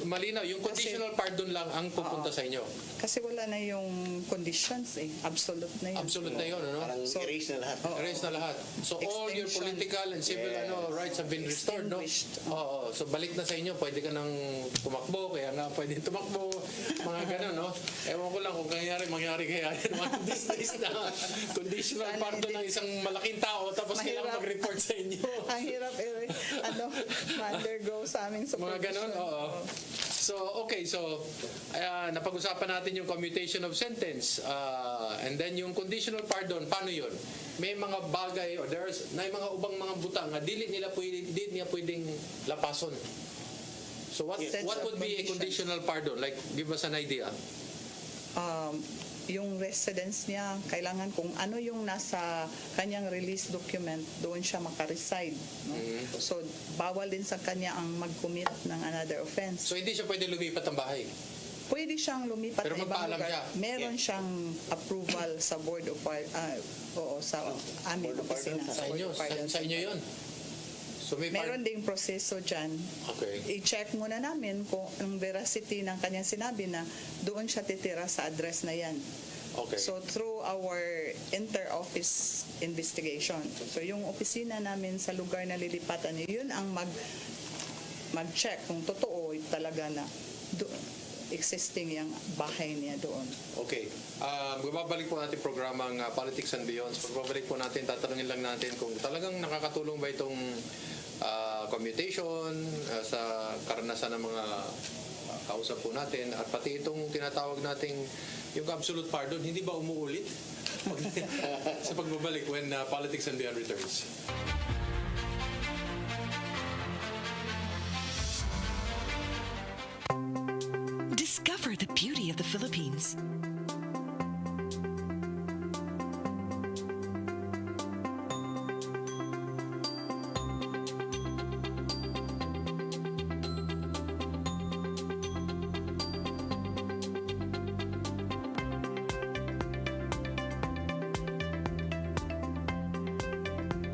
S12: malinaw, yung conditional pardon lang ang pupunta sa inyo.
S13: Kasi wala na yung conditions eh. Absolute na yun.
S12: Absolute na yun, ano?
S14: Parang erase na lahat.
S12: Erase na lahat. So all your political and civil rights have been restored, no? Oo. So balik na sa inyo, pwede ka nang tumakbo, kaya nga pwede tumakbo, mga ganun, no? Ewan ko lang kung mangyari kaya yun, mga these days na conditional pardon ng isang malaking tao, tapos kailangan mag-report sa inyo.
S13: Ang hirap ma-undergo sa aming supervision.
S12: Mga ganun, oo. So, okay. So, napag-usapan natin yung commutation of sentence. And then yung conditional pardon, paano yun? May mga bagay, or may mga ubang mga butang na dili niya pwedeng lapason. So, what would be a conditional pardon? Like, give us an idea.
S13: Yung residence niya, kailangan kung ano yung nasa kanyang release document, doon siya makareside. No? So, bawal din sa kanya ang mag-commit ng another offense.
S12: So, hindi siya pwede lumipat ng bahay?
S13: Pwede siyang lumipat
S12: Pero
S13: ng ibang
S12: magpaalam
S13: lugar.
S12: siya?
S13: Meron siyang approval sa Board of sa amin opisina.
S12: Sa inyo? Sa inyo yun? So,
S13: meron ding proseso dyan.
S12: Okay.
S13: I-check muna namin kung ang veracity ng kanyang sinabi na doon siya titira sa address na yan.
S12: Okay.
S13: So through our inter-office investigation. So yung opisina namin sa lugar na lilipatan, yun ang mag-check kung totoo talaga na existing yung bahay niya doon.
S12: Okay. Babalik po natin programang Politics and Beyond. Pagbabalik po natin, tatanungin lang natin kung talagang nakakatulong ba itong commutation, sa karanasan ng mga kausap po natin, at pati itong tinatawag nating yung absolute pardon, hindi ba umuulit sa pagbabalik when Politics and Beyond returns?
S15: Discover the beauty of the Philippines.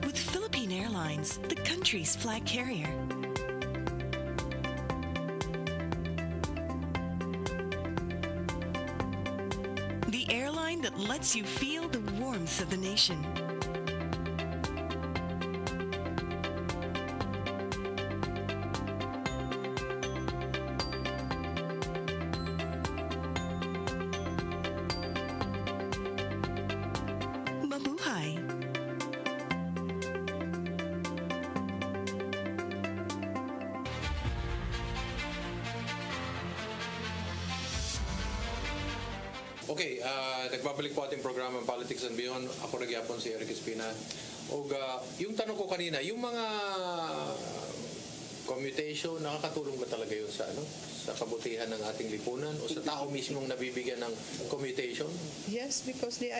S15: With Philippine Airlines, the country's flag carrier. The airline that lets you feel the warmth of the nation. Mabuhay.
S12: Okay, nagbabalik po ating programa Politics and Beyond. Ako nagyapon si Eric Espina. O yung tanong ko kanina, yung mga commutation, nakakatulong ba talaga yun sa sa kabutihan ng ating lipunan o sa tao mismong nabibigyan ng commutation?
S13: Yes, because they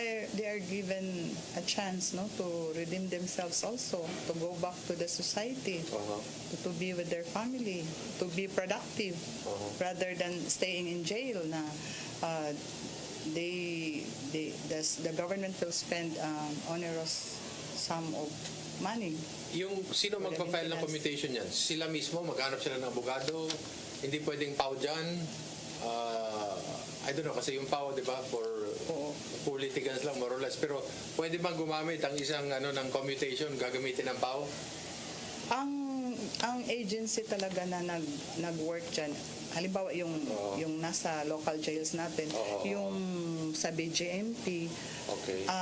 S13: are given a chance, no, to redeem themselves also, to go back to the society, to be with their family, to be productive, rather than staying in jail na the government will spend onerous sum of money.
S12: Yung sino magpa-file ng commutation yan? Sila mismo, maghanap sila ng abogado, hindi pwedeng PAO dyan. I don't know, kasi yung PAO, di ba, for litigants lang, more or less. Pero pwede bang gumamit ang isang ng commutation, gagamitin ng PAO?
S13: Ang agency talaga na nag-work dyan, halimbawa yung nasa local jails natin, yung sa BJMP,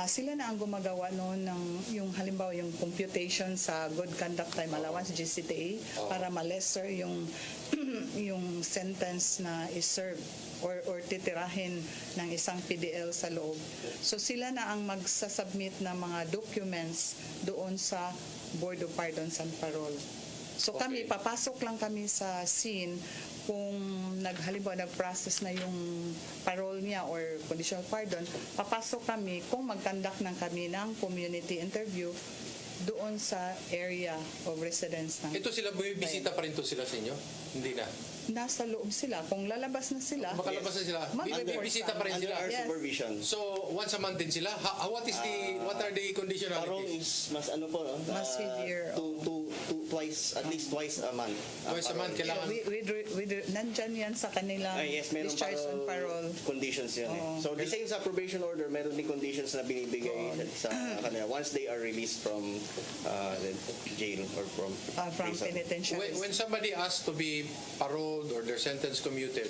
S13: sila na ang gumagawa noon ng yung halimbawa yung computation sa Good Conduct Time Allowance, GCTA, para ma-lesser yung yung sentence na is-serve or titirahin ng isang PDL sa loob. So sila na ang magsasubmit ng mga documents doon sa Board of Pardons and Parole. So kami, papasok lang kami sa scene kung halimbawa nag-process na yung parole niya or conditional pardon, papasok kami kung mag-conduct ng kami ng community interview doon sa area of residence ng...
S12: Ito sila, bumibisita pa rin to sila sa inyo? Hindi na?
S13: Nasa loob sila. Kung lalabas na sila...
S12: Makalabas na sila? Bibisita pa rin sila?
S14: Under our supervision.
S12: So, once a month din sila? What are the conditionalities?
S14: Parole is mas
S13: mas severe.
S14: Twice, at least twice a month.
S12: Twice a month, kailangan...
S13: Nandyan yan sa kanilang discharge on parole.
S14: Conditions yan So, the same sa probation order, meron din conditions na binibigay sa kanila once they are released from the jail or from
S13: penitentiary.
S12: When somebody asks to be paroled or their sentence commuted,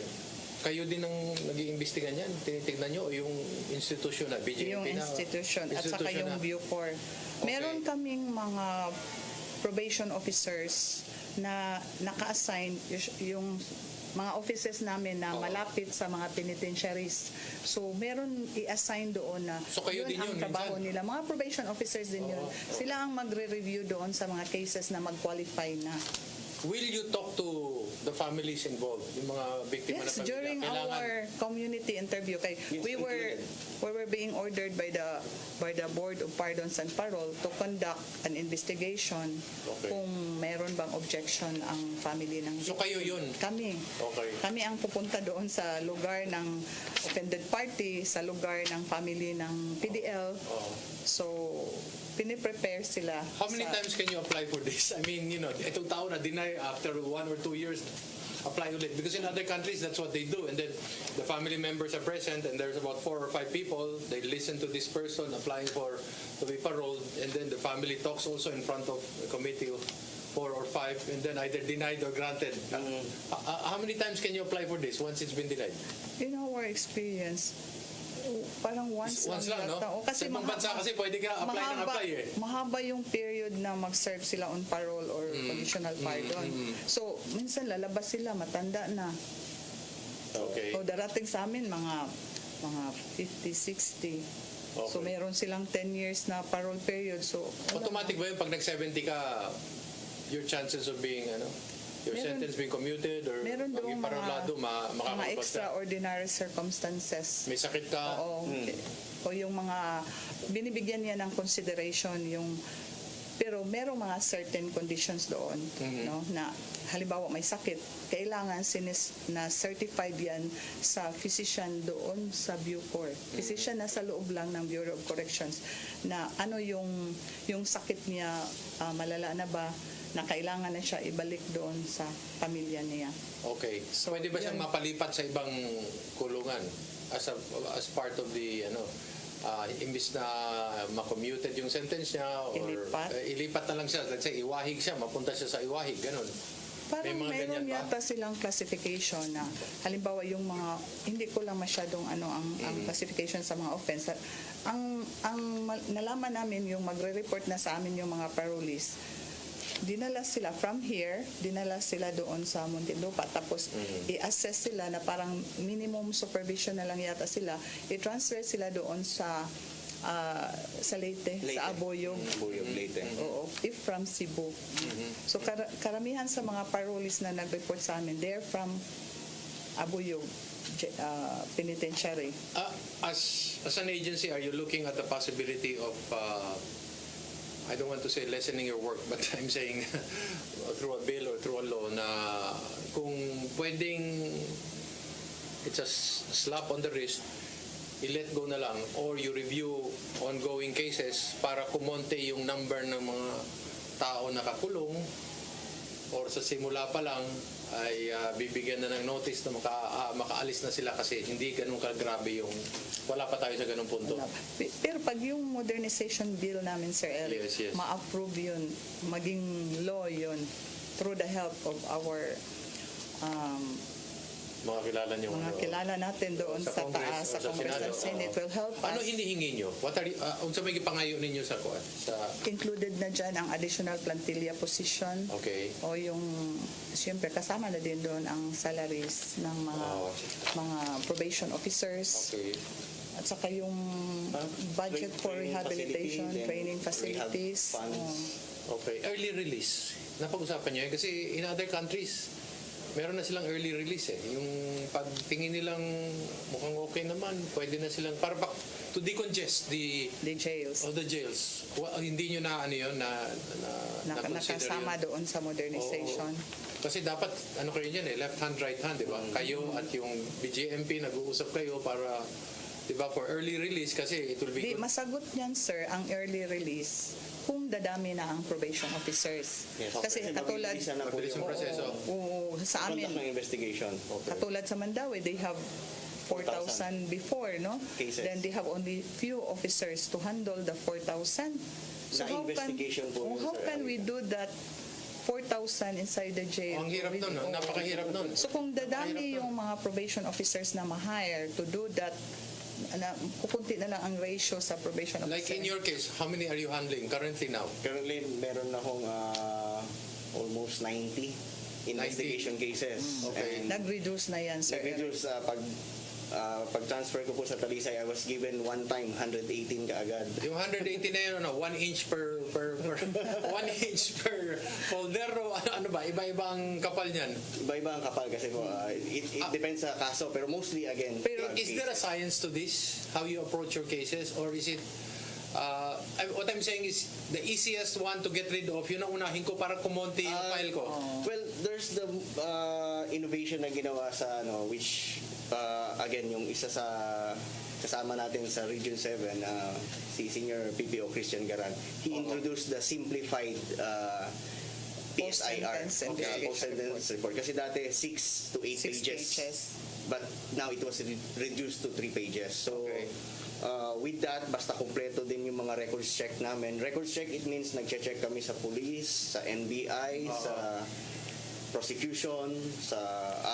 S12: kayo din ang nag-iimbestigan yan? Tinitignan nyo o yung institusyon na? BJP
S13: yung institution at saka yung Bucor. Meron kaming mga probation officers na naka-assign yung mga offices namin na malapit sa mga penitentiaries. So, meron i-assign doon na yun ang trabaho nila. Mga probation officers din yun. Sila ang magre-review doon sa mga cases na mag-qualify na.
S12: Will you talk to the families involved, yung mga biktima na pamilya?
S13: Yes, during our community interview, we were being ordered by the Board of Pardons and Parole to conduct an investigation kung meron bang objection ang family ng
S12: So kayo yun?
S13: Kami. Kami ang pupunta doon sa lugar ng offended party, sa lugar ng family ng PDL. So, piniprepare sila.
S12: How many times can you apply for this? I mean, itong tao na deny after 1 or 2 years, apply ulit. Because in other countries, that's what they do. And then the family members are present and there's about 4 or 5 people. They listen to this person applying to be paroled. And then the family talks also in front of a committee of 4 or 5 and then either denied or granted. How many times can you apply for this once it's been denied?
S13: In our experience, Parang once
S12: lang, no?
S13: yata. O, kasi
S12: sa ibang bansa kasi pwede ka apply ng apply eh.
S13: Mahaba yung period na mag-serve sila on parole or conditional pardon. So, minsan lalabas sila, matanda na.
S12: Okay.
S13: O darating sa amin, mga 50, 60. So, meron silang 10 years na parole period. So,
S12: automatic ba yun pag nag-70 ka, your chances of being, your sentence being commuted or maging parolado,
S13: mga extraordinary circumstances.
S12: May sakit ka.
S13: Oo. O yung mga binibigyan niya ng consideration pero merong mga certain conditions doon, no, na halimbawa may sakit, kailangan na certified yan sa physician doon sa Bucor. Physician na sa loob lang ng Bureau of Corrections na ano yung sakit niya, malala na ba, na kailangan na siya ibalik doon sa pamilya niya.
S12: Okay. So, pwede ba siyang mapalipat sa ibang kulungan as part of the imbis na ma-commuted yung sentence niya or ilipat na lang siya, let's say iwahig siya, mapunta siya sa iwahig, ganun.
S13: Parang mayroon yata silang classification na halimbawa yung mga hindi ko lang masyadong ang classification sa mga offense. Ang nalaman namin yung magre-report na sa amin yung mga parolees, dinala sila from here, dinala sila doon sa Muntinlupa, tapos i-assess sila na parang minimum supervision na lang yata sila, i-transfer sila doon sa Leyte, sa Aboyog.
S14: Leyte.
S13: Oo, if from Cebu. So karamihan sa mga parolees na nag-report sa amin, they're from Aboyog Penitentiary.
S12: As an agency, are you looking at the possibility of I don't want to say lessening your work, but I'm saying through a bill or through a law na kung pwedeng it's a slap on the wrist, i-let go na lang, or you review ongoing cases para kumonte yung number ng mga tao nakakulong, or sa simula pa lang ay bibigyan na ng notice na makaalis na sila kasi hindi ganun kagrabe yung wala pa tayo sa ganung punto.
S13: Pero pag yung modernization bill namin, Sir Eric,
S12: yes.
S13: ma-approve yun, maging law yun, through the help of our
S12: mga
S13: kilala natin doon sa taas, sa Congress and Senate will help us.
S12: Ano hinihingi nyo? What are unsa may gipangayo ninyo sa
S13: included na dyan ang additional plantilla position.
S12: Okay.
S13: O yung siyempre kasama na din doon ang salaries ng mga probation officers.
S12: Okay.
S13: At saka yung budget for rehabilitation, training facilities.
S12: Okay. Early release. Napag-usapan nyo yun? Kasi in other countries, meron na silang early release eh. Yung pagtingin nilang mukhang okay naman, pwede na silang para to decongest the
S13: jails.
S12: The jails. Hindi nyo na
S13: nakasama
S12: yun
S13: doon sa modernization.
S12: Kasi dapat kayo dyan left hand, right hand, di ba? Kayo at yung BJMP nag-uusap kayo para, di ba, for early release kasi it will be good.
S13: Masagot niyan, sir, ang early release kung dadami na ang probation officers.
S14: Yes.
S13: Kasi katulad sa amin,
S14: investigation.
S13: Katulad sa Mandaue, they have 4,000 before, no?
S14: Cases.
S13: Then they have only few officers to handle the 4,000. So how can we do that 4,000 inside the jail?
S12: Ang hirap nun, no? Napakahirap nun.
S13: So kung dadami yung mga probation officers na ma-hire to do that, kukunti na lang ang ratio sa probation officer.
S12: Like in your case, how many are you handling currently now?
S14: Currently, meron akong almost 90 investigation cases.
S12: Okay.
S13: Nag-reduce na yan, sir.
S14: Nag-reduce pag-transfer ko po sa Talisay, I was given one time 118 kaagad.
S12: Yung 118 na yun, 1 inch per 1 inch per folder o ano ba? Iba-ibang kapal niyan?
S14: Iba-iba ang kapal kasi po, it depends sa kaso, pero mostly again.
S12: Pero is there a science to this? How you approach your cases? Or is it what I'm saying is the easiest one to get rid of, yun ang unahin ko para kumonti yung file ko?
S14: Well, there's the innovation na ginawa sa which again, yung isa sa kasama natin sa Region 7, si Senior PPO Christian Garan, he introduced the simplified PSIR, post-sentence report. Kasi dati 6 to 8 pages. But now it was reduced to 3 pages. So, with that, basta kompleto din yung mga records check namin. Records check, it means nag-check kami sa police, sa NBI, sa prosecution, sa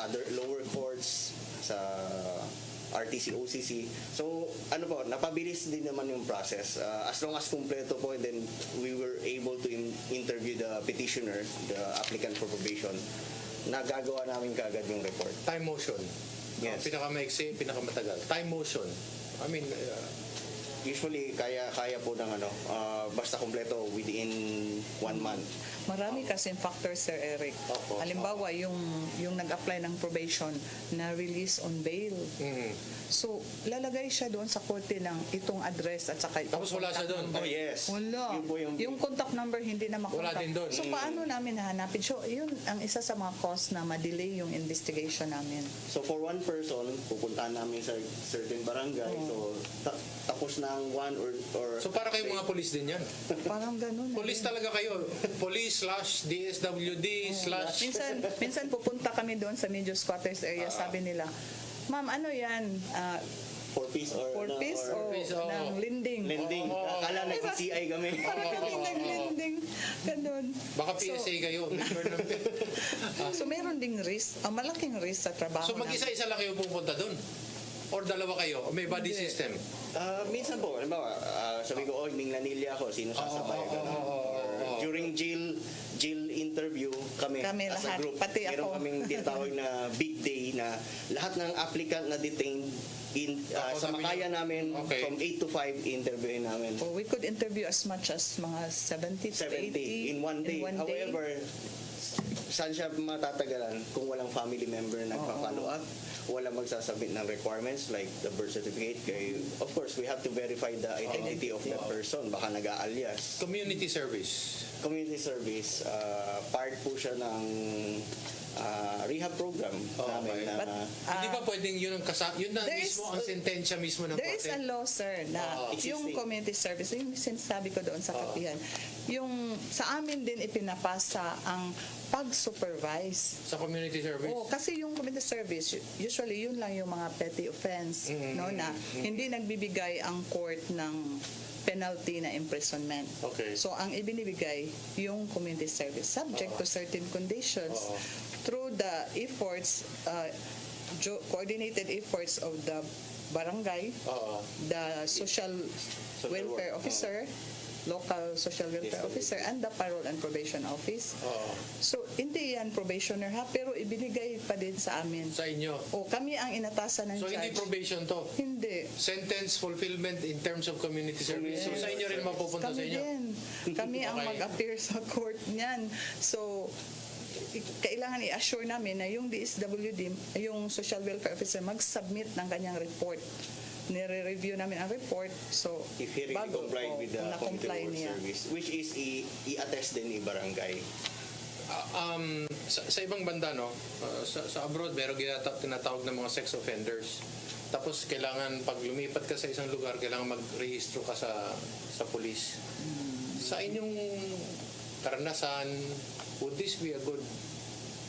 S14: other lower courts, sa RTC, OCC. So, ano po, napabilis din naman yung process. As long as kumpleto po, and then we were able to interview the petitioner, the applicant for probation, nagagawa namin kaagad yung report.
S12: Time motion.
S14: Yes.
S12: Pinakamaiksi, pinakamatagal. Time motion. I mean,
S14: usually, kaya po ng basta kumpleto within 1 month.
S13: Marami kasing factors, Sir Eric. Halimbawa, yung nag-apply ng probation na release on bail. So, lalagay siya doon sa korte ng itong address at saka itong
S12: Tapos wala siya doon.
S14: Oh, yes.
S13: Wala.
S14: Yun po
S13: Yung contact number hindi na makontak.
S12: Wala din doon.
S13: So, paano namin hahanapin? So, yun ang isa sa mga cause na ma-delay yung investigation namin.
S14: So, for one person, pupuntahan namin sa certain barangay. So, tapos na ang one or
S12: so, para kayong mga police din yan.
S13: Parang ganun.
S12: Police talaga kayo. Police/DSWD/
S13: Minsan pupunta kami doon sa Medyo Squatters area, sabi nila, ma'am, ano yan?
S14: 4-piece or
S13: ng linding.
S14: Lending. Akala nag-CI kami.
S13: Parang kami nag-lending. Ganun.
S12: Baka PSA kayo.
S13: So meron ding risk, malaking risk sa trabaho.
S12: So mag-isa-isa lang kayo pupunta doon? Or dalawa kayo? May body system?
S14: Minsan po, halimbawa, sabi ko, Minglanilla ako, sino sasabay? During jail interview, kami as
S13: lahat,
S14: a group,
S13: pati
S14: meron
S13: ako.
S14: kaming tinatawag na big day na lahat ng applicant na detained sa makaya namin from 8 to 5 interviewin namin.
S13: We could interview as much as mga 70 to 80
S14: in one day. However, saan siya matatagalan kung walang family member na nagpa-follow up, wala magsasubmit ng requirements like the birth certificate. Of course, we have to verify the identity of that person. Baka nag-aalias.
S12: Community service.
S14: Community service, part po siya ng rehab program namin.
S12: Hindi ba pwedeng yun na mismo ang sentensya mismo ng
S13: There is a law, sir, na yung community service, yung sinasabi ko doon sa kapihan, yung sa amin din ipinapasa ang pag-supervise.
S12: Sa community service?
S13: Kasi yung community service, usually yun lang yung mga petty offense, no, na hindi nagbibigay ang court ng penalty na imprisonment. So ang ibinibigay yung community service subject to certain conditions through the efforts, coordinated efforts of the barangay, the social welfare officer, local social welfare officer, and the parole and probation office. So, hindi yan probationer ha, pero ibinigay pa din sa amin.
S12: Sa inyo?
S13: Kami ang inatasan ng
S12: judge. So, hindi probation to?
S13: Hindi.
S12: Sentence fulfillment in terms of community service. So, sa inyo rin mapupunta sa inyo?
S13: Kami ang mag-appear sa court niyan. So, kailangan i-assure namin na yung DSWD, yung social welfare officer, mag-submit ng kanyang report. Nire-review namin ang report. So,
S14: if he really complied with the community work service, which is i-attest din ni barangay.
S12: Sa ibang banda, no, sa abroad, meron tinatawag ng mga sex offenders. Tapos, kailangan, pag lumipat ka sa isang lugar, kailangan mag-rehistro ka sa police. Sa inyong karanasan, would this be a good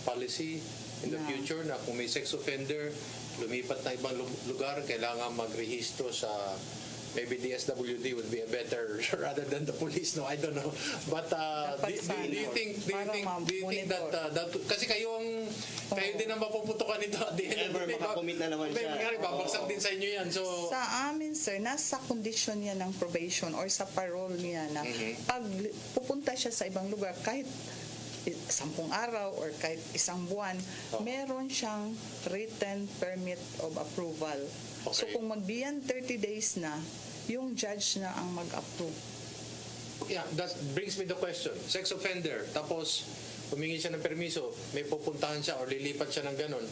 S12: policy in the future na kung may sex offender, lumipat na ibang lugar, kailangan magrehistro sa maybe DSWD would be a better rather than the police, no, I don't know, but do you think that kasi kayo din ang mapuputukan nito at the end of the day,
S14: makakomit na naman siya,
S12: babagsak din sa inyo yan. So
S13: sa amin, sir, nasa condition niya ng probation or sa parole niya na pag pupunta siya sa ibang lugar, kahit 10 araw or kahit 1 buwan, meron siyang written permit of approval. So kung magbiyan 30 days na, yung judge na ang mag-approve.
S12: Yeah, that brings me the question. Sex offender, tapos humingi siya ng permiso, may pupuntahan siya or lilipat siya ng ganun.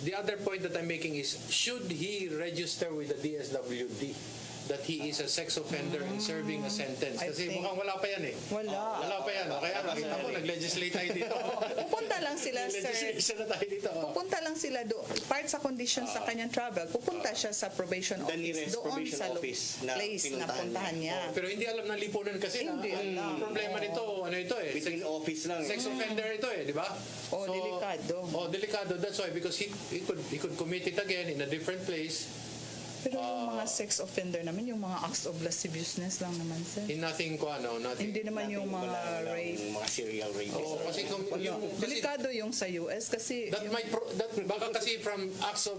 S12: The other point that I'm making is, should he register with the DSWD that he is a sex offender and serving a sentence? Kasi mukhang wala pa yan eh. Wala pa yan. Kaya nakita ko, nag-legislate tayo dito.
S13: Pupunta lang sila, sir. Pupunta lang sila doon. Part sa condition sa kanyang travel, pupunta siya sa probation office. Doon sa place na puntahan niya.
S12: Pero hindi alam ng lipunan kasi ang problema nito, ano ito eh.
S14: Within office lang.
S12: Sex offender ito eh, di ba?
S13: Delikado.
S12: Delikado. That's why, because he could commit it again in a different place.
S13: Pero yung mga sex offender namin, yung mga acts of lasciviousness lang naman, sir.
S12: Nothing nothing.
S13: Hindi naman yung mga rape.
S14: Mga serial rapists.
S12: Oo, kasi
S13: Delikado yung sa US kasi
S12: baka kasi from acts of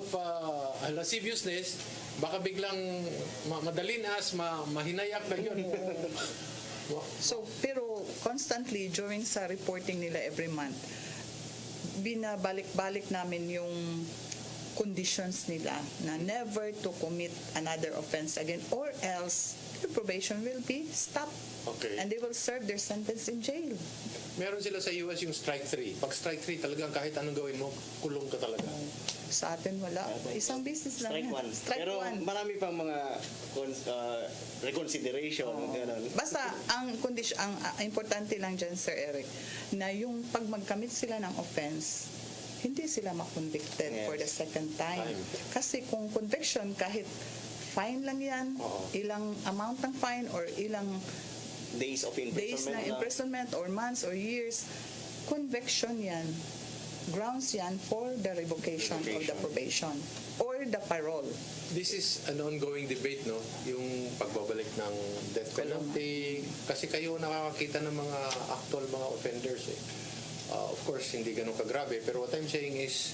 S12: lasciviousness, baka biglang madalinas, mahinayak na yun.
S13: So, pero constantly during sa reporting nila every month, binabalik-balik namin yung conditions nila na never to commit another offense again or else the probation will be stopped.
S12: Okay.
S13: And they will serve their sentence in jail.
S12: Meron sila sa US yung strike 3. Pag strike 3 talagang kahit anong gawin mo, kulong ka talaga.
S13: Sa atin wala. Isang business lang.
S14: Strike
S13: yan.
S14: one.
S13: Strike
S14: Pero
S13: one.
S14: marami pang mga reconsideration. Ganun.
S13: Basta ang condition, ang importante lang dyan, Sir Eric, na yung pag magkamit sila ng offense, hindi sila makonvicted for the second time. Kasi kung conviction, kahit fine lang yan, ilang amount ng fine or ilang
S14: days of imprisonment,
S13: na imprisonment or months or years, conviction yan. Grounds yan for the revocation of the probation or the parole.
S12: This is an ongoing debate, no? Yung pagbabalik ng death penalty. Kasi kayo nakakakita ng mga actual mga offenders, eh. Of course, hindi ganun kagrabe. Pero what I'm saying is,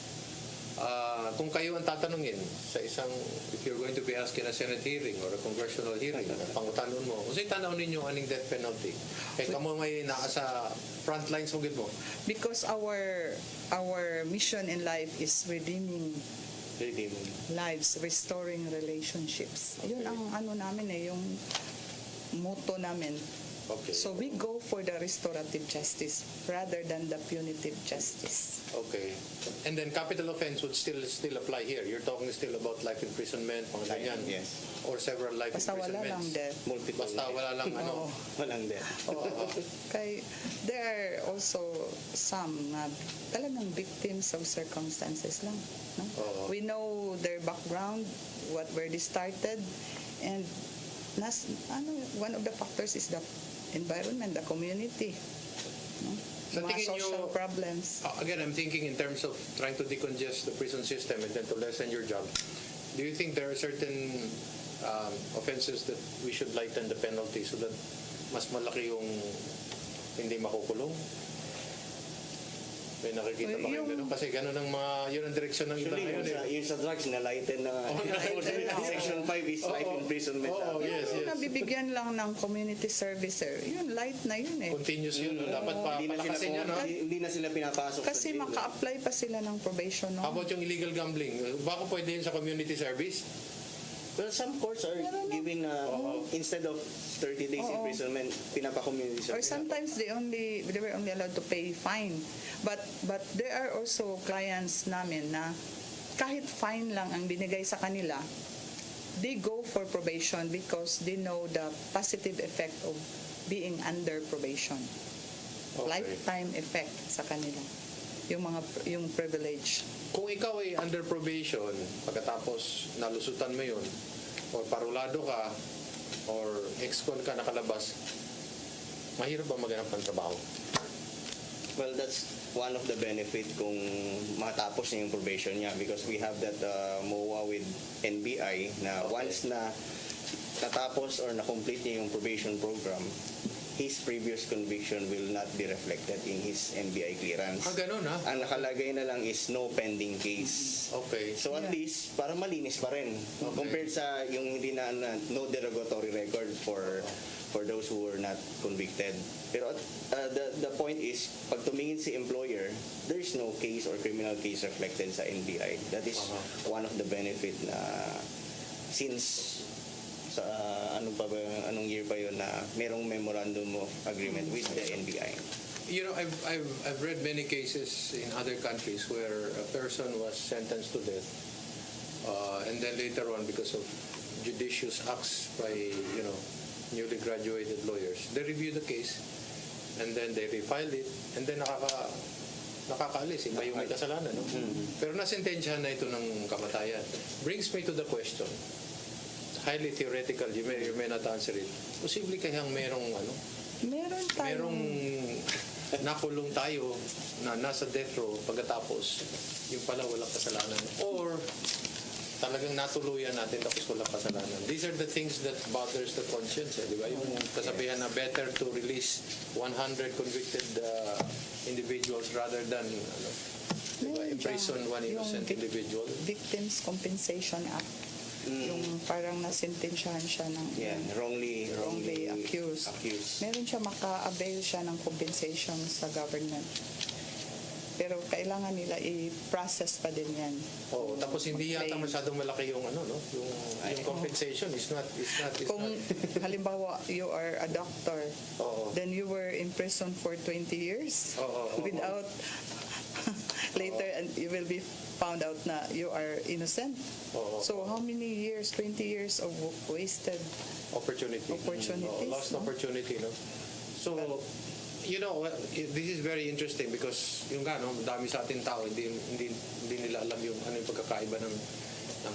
S12: kung kayo ang tatanungin sa isang, if you're going to be asked in a Senate hearing or a congressional hearing, pangutanong mo, kung sa'yo tanawin ninyo aning death penalty, kaya kamo may nasa front lines mo gid mo.
S13: Because our mission in life is redeeming lives, restoring relationships. Yun ang namin yung motto namin.
S12: Okay.
S13: So we go for the restorative justice rather than the punitive justice.
S12: Okay. And then capital offense would still apply here. You're talking still about life imprisonment, mga ganyan.
S14: Yes.
S12: Or several life
S13: Basta wala lang
S12: imprisonments.
S13: death.
S12: Basta wala lang
S14: walang death.
S13: Kay there are also some na talagang victims of circumstances lang. No? We know their background, where they started, and one of the factors is the environment, the community. No?
S12: Sa
S13: Mga
S12: tingin
S13: social
S12: nyo,
S13: problems.
S12: Again, I'm thinking in terms of trying to decongest the prison system and then to lessen your job. Do you think there are certain offenses that we should lighten the penalty so that mas malaki yung hindi makukulong? May nakikita ba kayo ganun? Kasi ganun ang yun ang direksyon ng iba ngayon.
S14: Yung sa drugs, na-lighten na. Section 5 is life imprisonment.
S13: Yung nabibigyan lang ng community service, yun, light na yun eh.
S12: Continuous yun. Dapat palakasin yun.
S14: Hindi na sila pinapasok.
S13: Kasi maka-apply pa sila ng probation. No?
S12: How about yung illegal gambling? Baka pwede yun sa community service?
S14: Well, some courts are giving instead of 30 days imprisonment, pinapa-community service.
S13: Or sometimes they were only allowed to pay fine. But there are also clients namin na kahit fine lang ang binigay sa kanila, they go for probation because they know the positive effect of being under probation. Lifetime effect sa kanila. Yung privilege.
S12: Kung ikaw ay under probation, pagkatapos nalusutan mo yun, or parulado ka, or ex-con ka nakalabas, mahirap ba maghanap ng trabaho?
S14: Well, that's one of the benefit kung matapos niya yung probation niya because we have that MOA with NBI na once na natapos or na-complete niya yung probation program, his previous conviction will not be reflected in his NBI clearance.
S12: Ganun ha?
S14: Ang nakalagay na lang is no pending case.
S12: Okay.
S14: So at least, para malinis pa rin. Compared sa yung hindi na no derogatory record for those who were not convicted. Pero the point is, pag tumingin si employer, there is no case or criminal case reflected sa NBI. That is one of the benefit na since sa anong year pa yun na merong memorandum of agreement with the NBI.
S12: You know, I've read many cases in other countries where a person was sentenced to death and then later on because of judicious acts by newly graduated lawyers, they review the case and then they refile it and then nakakaalis, iba yung may kasalanan, no? Pero nasentensyahan na ito ng kamatayan. Brings me to the question, highly theoretical, you may not answer it. Posible kayang merong nakulong tayo na nasa death row pagkatapos yung pala walang kasalanan. Or talagang natuluyan natin tapos walang kasalanan. These are the things that bothers the conscience, di ba? Yung kasabihan na better to release 100 convicted individuals rather than imprison one innocent individual.
S13: Victims Compensation Act. Yung parang nasintensyahan siya ng
S14: wrongly
S13: accused. Meron siya maka-avail siya ng compensation sa government. Pero kailangan nila i-process pa din yan.
S12: Oo, tapos hindi yata masyadong malaki yung yung compensation is not
S13: kung halimbawa you are a doctor, then you were in prison for 20 years without later and you will be found out na you are innocent. So how many years, 20 years of wasted opportunities.
S12: Lost opportunity, no? So, you know, this is very interesting because yung dami sa ating tao hindi nila alam yung ano yung pagkakaiba ng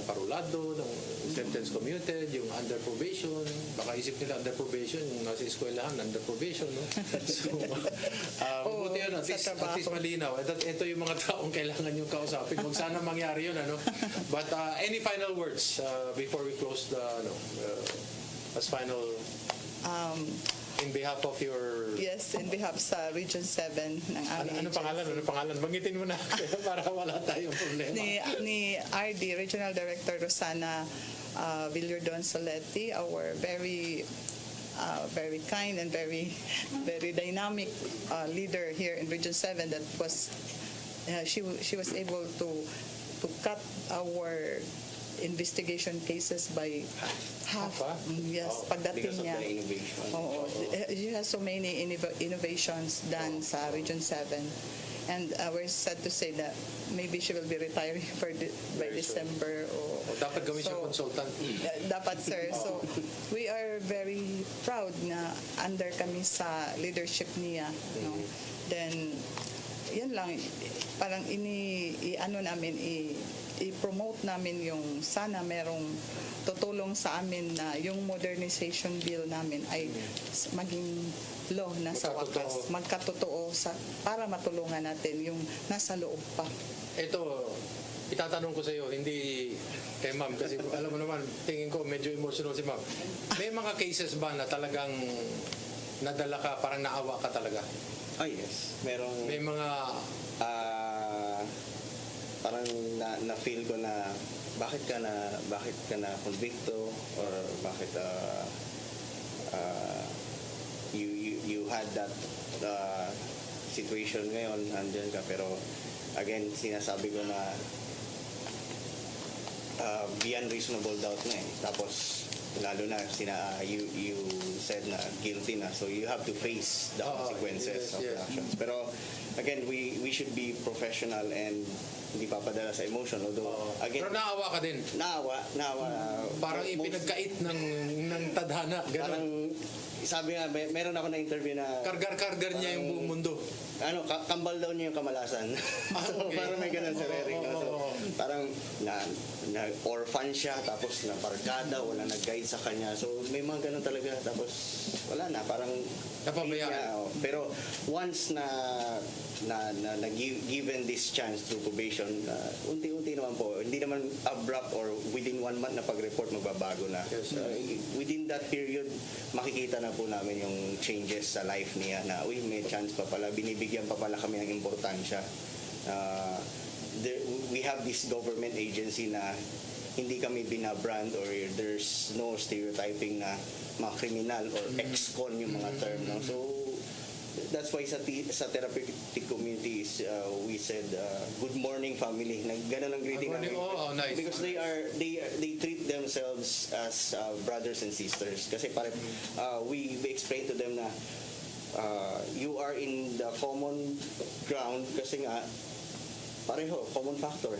S12: parulado, ng sentence commuted, yung under probation. Baka isip nila under probation, yung nasa eskwelahan, under probation, no? So, mabuti yun, at least malinaw. Ito yung mga taong kailangan yung kausapin. Huwag sana mangyari yun, ano? But any final words before we close the, as final... in behalf of your...
S13: Yes, in behalf sa Region 7 ng aming
S12: Ano pangalan? Banggitin mo na para wala tayong problema.
S13: Ni RD, Regional Director Rosana Villardon Soletti, our very kind and very dynamic leader here in Region 7 that was she was able to cut our investigation cases by half. Yes, pagdating niya. She has so many innovations done sa Region 7. And we're sad to say that maybe she will be retiring by December.
S12: Dapat gawin siyang consultant.
S13: Dapat, sir. So, we are very proud na under kami sa leadership niya. No? Then, yan lang. Parang i-promote namin yung sana merong tutulong sa amin na yung modernization bill namin ay maging law na sa wakas, magkatotoo para matulungan natin yung nasa loob pa.
S12: Ito, itatanong ko sa iyo, hindi kay ma'am, kasi alam mo naman, tingin ko medyo emotional si ma'am. May mga cases ba na talagang nadala ka, parang naawa ka talaga?
S14: Yes. May
S12: mga...
S14: parang na-feel ko na bakit ka na convicto or bakit you had that situation ngayon, andyan ka, pero again sinasabi ko na beyond reasonable doubt na tapos lalo na you said na guilty na, so you have to face the consequences of your actions. Pero again, we should be professional and hindi papadala sa emotion, although again,
S12: pero naawa ka din.
S14: Naawa
S12: parang ipinagkait ng tadhana, ganun.
S14: Parang sabi nga, meron ako na interview na
S12: kargar niya yung buong mundo.
S14: Kambal daw niya yung kamalasan. So parang may ganun sa Eric. So parang na-orphan siya, tapos na-barkada, wala nag-guide sa kanya. So may mga ganun talaga, tapos wala na, parang
S12: napabayaan.
S14: Pero once na given this chance through probation, unti-unti naman po, hindi naman abrupt or within 1 month na pag-report magbabago na.
S12: Yes,
S14: within that period, makikita na po namin yung changes sa life niya na may chance pa pala, binibigyan pa pala kami ng importansya. We have this government agency na hindi kami binabrand or there's no stereotyping na mga kriminal or ex-con yung mga term. No? So that's why sa therapeutic community we said good morning family, ganun ang greeting namin.
S12: Nice.
S14: Because they treat themselves as brothers and sisters, kasi parang we explain to them na you are in the common ground kasi nga pareho, common factor.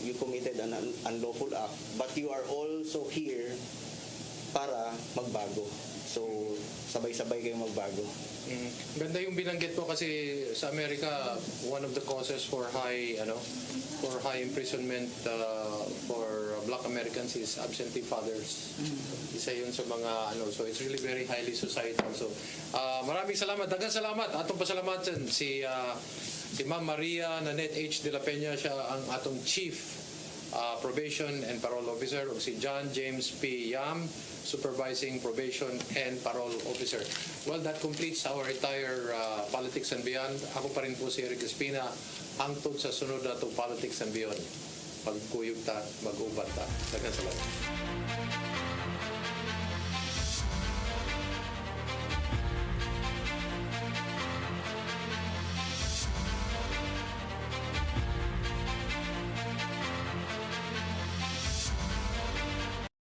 S14: You committed an unlawful act, but you are also here para magbago. So, sabay-sabay kayong magbago.
S12: Ganda yung binanggit mo, kasi sa Amerika, one of the causes for high imprisonment for Black Americans is absentee fathers. Isa yun sa mga so it's really very highly societal. So maraming salamat, daghang salamat. Atong pasalamatan si Ma'am Maria Nanette H. de la Peña, siya ang atong Chief Probation and Parole Officer, ug si John James P. Yam, Supervising Probation and Parole Officer. Well, that completes our entire Politics and Beyond. Ako pa rin po si Eric Espina, hangtod sa sunod na itong Politics and Beyond. Pagkuyog ta, mag-ubat ta. Daghang salamat.